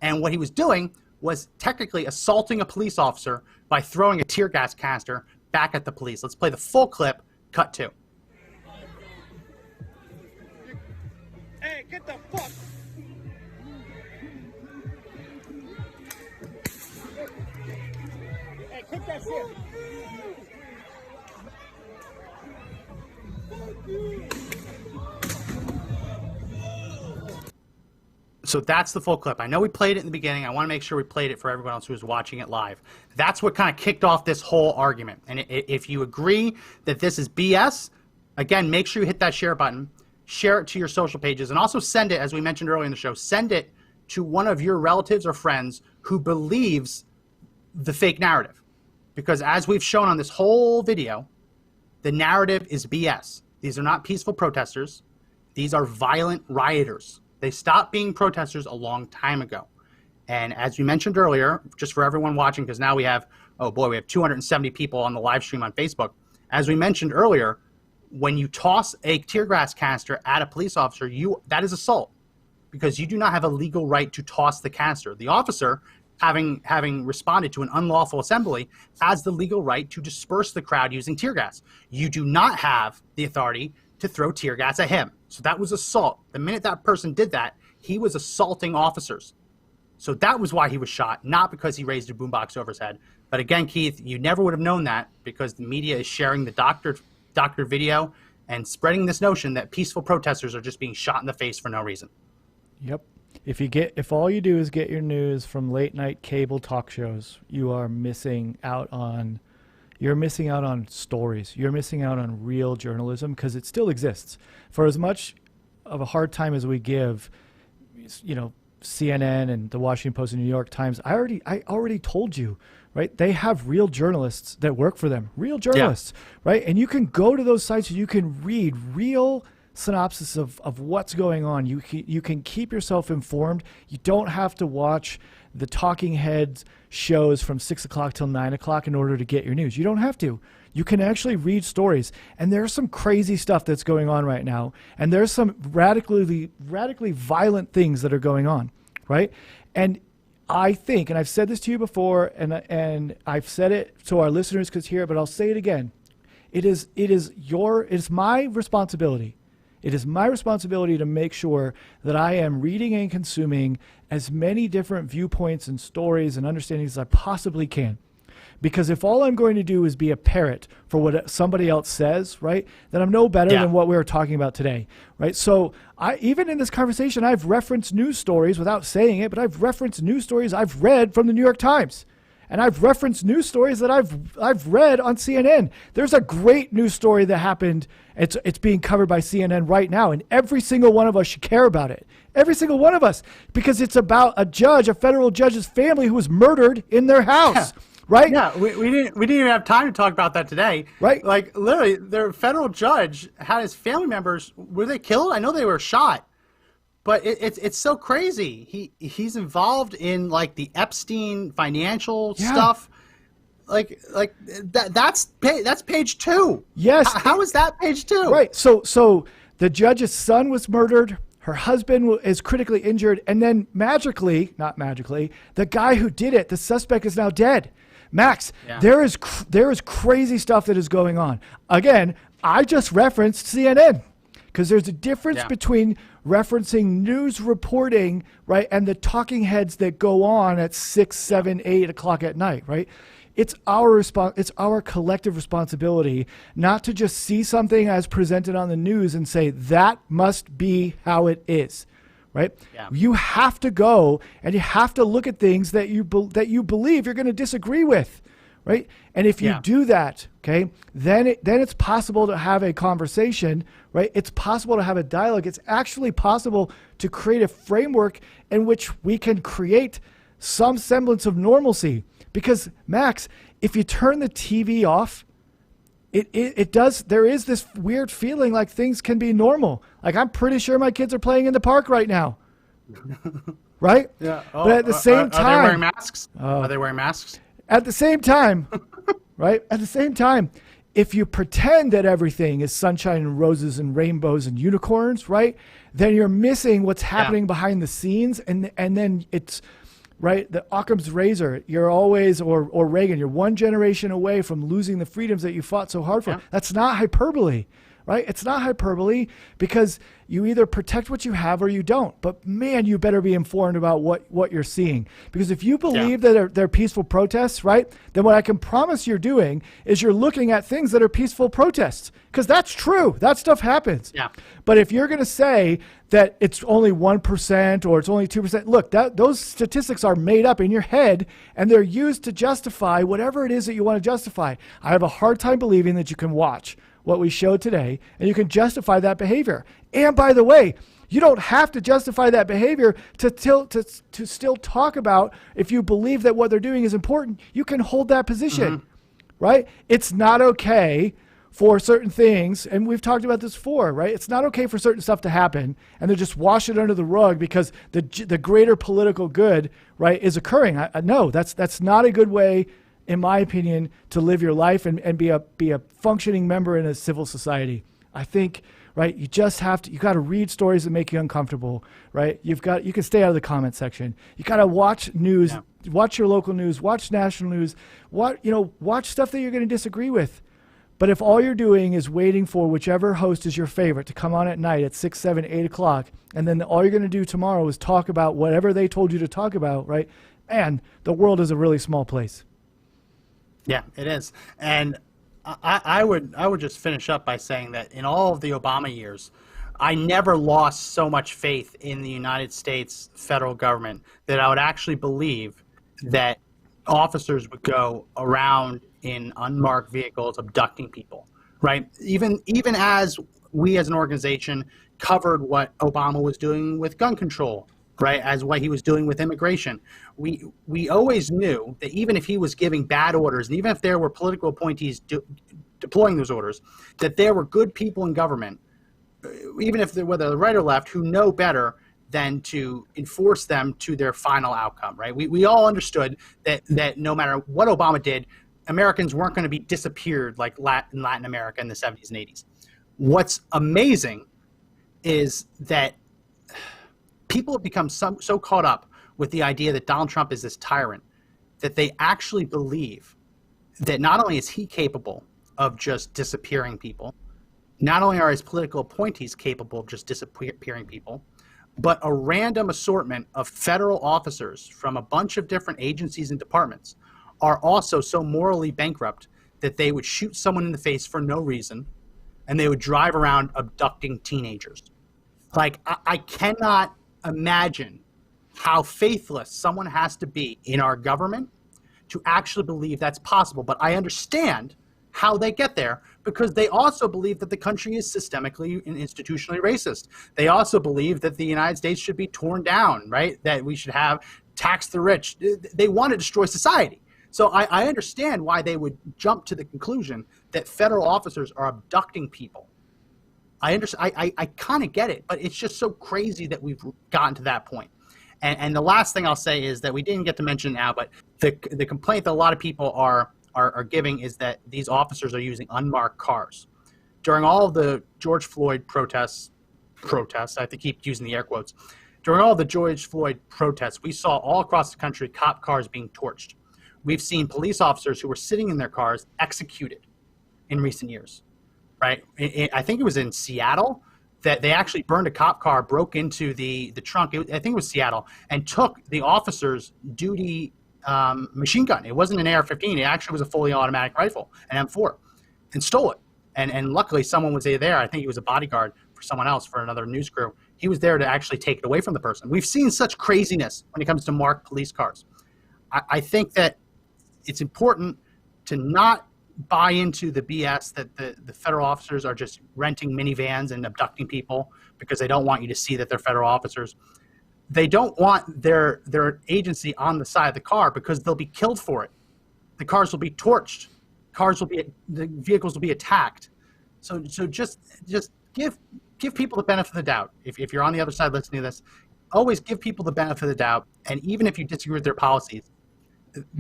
S4: And what he was doing was technically assaulting a police officer by throwing a tear gas canister back at the police. Let's play the full clip, cut 2.
S6: Hey, get the fuck! Hey, kick that shit! Fuck you!
S4: So that's the full clip. I know we played it in the beginning. I want to make sure we played it for everyone else who was watching it live. That's what kind of kicked off this whole argument. And if you agree that this is BS, again, make sure you hit that share button, share it to your social pages, and also send it, as we mentioned earlier in the show, send it to one of your relatives or friends who believes the fake narrative. Because as we've shown on this whole video, the narrative is BS. These are not peaceful protesters. These are violent rioters. They stopped being protesters a long time ago. And as we mentioned earlier, just for everyone watching, because now we have 270 people on the live stream on Facebook. As we mentioned earlier, when you toss a tear gas canister at a police officer, that is assault because you do not have a legal right to toss the canister. The officer, having responded to an unlawful assembly, has the legal right to disperse the crowd using tear gas. You do not have the authority to throw tear gas at him. So that was assault. The minute that person did that, he was assaulting officers. So that was why he was shot, not because he raised a boombox over his head. But again, Keith, you never would have known that because the media is sharing the doctored video and spreading this notion that peaceful protesters are just being shot in the face for no reason.
S5: Yep. If all you do is get your news from late night cable talk shows, you are missing out on stories. You're missing out on real journalism because it still exists. For as much of a hard time as we give, CNN and the Washington Post and New York Times, I already told you, right? They have real journalists that work for them, real journalists, right? And you can go to those sites and you can read real synopsis of what's going on. You can keep yourself informed. You don't have to watch the talking heads shows from 6 o'clock till 9 o'clock in order to get your news. You don't have to. you can actually read stories. And there's some crazy stuff that's going on right now. And there's some radically violent things that are going on, right? And I think, and I've said this to you before, and I've said it so our listeners could hear it, but I'll say it again. It is my responsibility. It is my responsibility to make sure that I am reading and consuming as many different viewpoints and stories and understandings as I possibly can. Because if all I'm going to do is be a parrot for what somebody else says, right, then I'm no better than what we were talking about today, right? So even in this conversation, I've referenced news stories without saying it, but I've referenced news stories I've read from the New York Times. And I've referenced news stories that I've read on CNN. There's a great news story that happened. It's being covered by CNN right now, and every single one of us should care about it. Every single one of us, because it's about a federal judge's family who was murdered in their house. Yeah. Right?
S4: Yeah, we didn't even have time to talk about that today.
S5: Right.
S4: Like literally, their federal judge had his family members. Were they killed? I know they were shot. But it's so crazy. He's involved in like the Epstein financial stuff. Like that's page 2.
S5: Yes.
S4: How is that page 2?
S5: Right. So the judge's son was murdered. Her husband is critically injured, and then not magically, the guy who did it, the suspect, is now dead. Max, there is crazy stuff that is going on. Again, I just referenced CNN. Because there's a difference between referencing news reporting, right, and the talking heads that go on at 6, 7, 8 o'clock at night, right? It's our collective responsibility not to just see something as presented on the news and say that must be how it is, right? Yeah. You have to go and you have to look at things that you believe you're going to disagree with. Right? And if you do that, okay, then it's possible to have a conversation, right? It's possible to have a dialogue. It's actually possible to create a framework in which we can create some semblance of normalcy. Because, Max, if you turn the TV off, there is this weird feeling like things can be normal. Like, I'm pretty sure my kids are playing in the park right now. Right?
S4: Yeah.
S5: But at the same time...
S4: Are they wearing masks? Are they wearing masks?
S5: At the same time, right? At the same time, if you pretend that everything is sunshine and roses and rainbows and unicorns, right? Then you're missing what's happening behind the scenes. And then it's, right, the Occam's razor. You're always, or Reagan, you're one generation away from losing the freedoms that you fought so hard for. Yeah. That's not hyperbole, right? It's not hyperbole because you either protect what you have or you don't. But man, you better be informed about what you're seeing. Because if you believe that they're peaceful protests, right, then what I can promise you're doing is you're looking at things that are peaceful protests. Because that's true. That stuff happens. Yeah. But if you're going to say that it's only 1% or it's only 2%, look, those statistics are made up in your head and they're used to justify whatever it is that you want to justify. I have a hard time believing that you can watch what we showed today, and you can justify that behavior. And by the way, you don't have to justify that behavior to still talk about if you believe that what they're doing is important. You can hold that position, right? It's not okay for certain things, and we've talked about this before, right? It's not okay for certain stuff to happen and to just wash it under the rug because the greater political good, right, is occurring. No, that's not a good way, in my opinion, to live your life and be a functioning member in a civil society. I think, right, you got to read stories that make you uncomfortable, right? You can stay out of the comment section. You got to watch news, watch your local news, watch national news, watch stuff that you're going to disagree with. But if all you're doing is waiting for whichever host is your favorite to come on at night at 6, 7, 8 o'clock, and then all you're going to do tomorrow is talk about whatever they told you to talk about, right? And the world is a really small place.
S4: Yeah, it is. And I would just finish up by saying that in all of the Obama years, I never lost so much faith in the United States federal government that I would actually believe that officers would go around in unmarked vehicles abducting people, right? Even as we as an organization covered what Obama was doing with gun control, right, as what he was doing with immigration. We always knew that even if he was giving bad orders, and even if there were political appointees deploying those orders, that there were good people in government, even if they're whether right or left, who know better than to enforce them to their final outcome, right? We all understood that no matter what Obama did, Americans weren't going to be disappeared like in Latin America in the 70s and 80s. What's amazing is that people have become so caught up with the idea that Donald Trump is this tyrant that they actually believe that not only is he capable of just disappearing people, not only are his political appointees capable of just disappearing people, but a random assortment of federal officers from a bunch of different agencies and departments are also so morally bankrupt that they would shoot someone in the face for no reason, and they would drive around abducting teenagers. Like, I cannot imagine how faithless someone has to be in our government to actually believe that's possible. But I understand how they get there, because they also believe that the country is systemically and institutionally racist. They also believe that the United States should be torn down, right? That we should have tax the rich. They want to destroy society. So I understand why they would jump to the conclusion that federal officers are abducting people. I understand. I kind of get it, but it's just so crazy that we've gotten to that point. And the last thing I'll say is that we didn't get to mention now, but the complaint that a lot of people are giving is that these officers are using unmarked cars. During all of the George Floyd protests, I have to keep using the air quotes. During all the George Floyd protests, we saw all across the country cop cars being torched. We've seen police officers who were sitting in their cars executed in recent years, right? I think it was in Seattle that they actually burned a cop car, broke into the trunk, I think it was Seattle, and took the officer's duty machine gun. It wasn't an AR-15. It actually was a fully automatic rifle, an M4, and stole it. And luckily someone was there. I think he was a bodyguard for someone else, for another news crew. He was there to actually take it away from the person. We've seen such craziness when it comes to marked police cars. I think that it's important to not buy into the BS that the federal officers are just renting minivans and abducting people because they don't want you to see that they're federal officers. They don't want their agency on the side of the car because they'll be killed for it. The cars will be torched. The vehicles will be attacked. So just give people the benefit of the doubt. If you're on the other side listening to this, always give people the benefit of the doubt. And even if you disagree with their policies,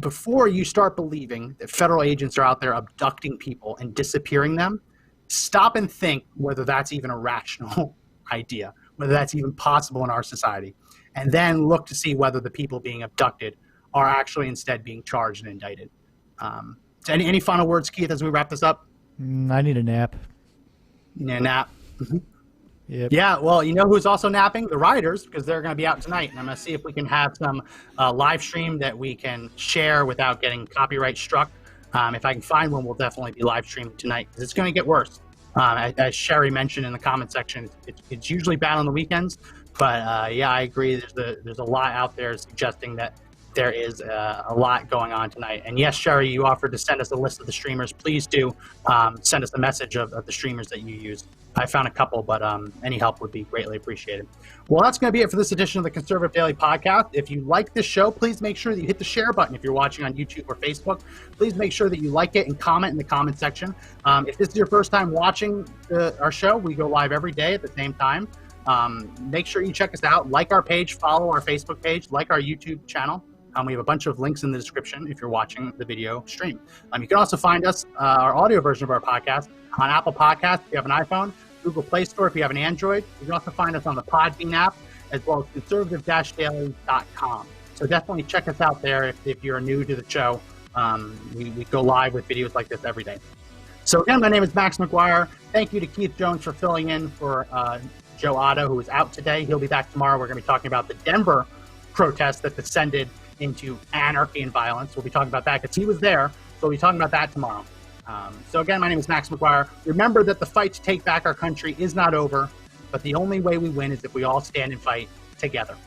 S4: before you start believing that federal agents are out there abducting people and disappearing them, stop and think whether that's even a rational idea, whether that's even possible in our society, and then look to see whether the people being abducted are actually instead being charged and indicted. So any final words, Keith, as we wrap this up?
S5: I need a nap.
S4: You need a nap? Mm-hmm.
S5: Yep.
S4: Yeah, well, you know who's also napping? The rioters, because they're going to be out tonight. And I'm going to see if we can have some live stream that we can share without getting copyright struck. If I can find one, we'll definitely be live streaming tonight, because it's going to get worse. As Sherry mentioned in the comment section, it's usually bad on the weekends. But yeah, I agree. There's a lot out there suggesting that there is a lot going on tonight. And yes, Sherry, you offered to send us a list of the streamers. Please do send us a message of the streamers that you use. I found a couple, but any help would be greatly appreciated. Well, that's going to be it for this edition of the Conservative Daily Podcast. If you like this show, please make sure that you hit the share button. If you're watching on YouTube or Facebook, please make sure that you like it and comment in the comment section. If this is your first time watching our show, we go live every day at the same time. Make sure you check us out, like our page, follow our Facebook page, like our YouTube channel. We have a bunch of links in the description if you're watching the video stream. You can also find us, our audio version of our podcast, on Apple Podcasts if you have an iPhone, Google Play Store if you have an Android. You can also find us on the Podbean app, as well as conservative-daily.com. So definitely check us out there if you're new to the show. We go live with videos like this every day. So again, my name is Max McGuire. Thank you to Keith Jones for filling in for Joe Otto, who is out today. He'll be back tomorrow. We're going to be talking about the Denver protest that descended into anarchy and violence. We'll be talking about that because he was there. So we'll be talking about that tomorrow. So again, my name is Max McGuire. Remember that the fight to take back our country is not over, but the only way we win is if we all stand and fight together.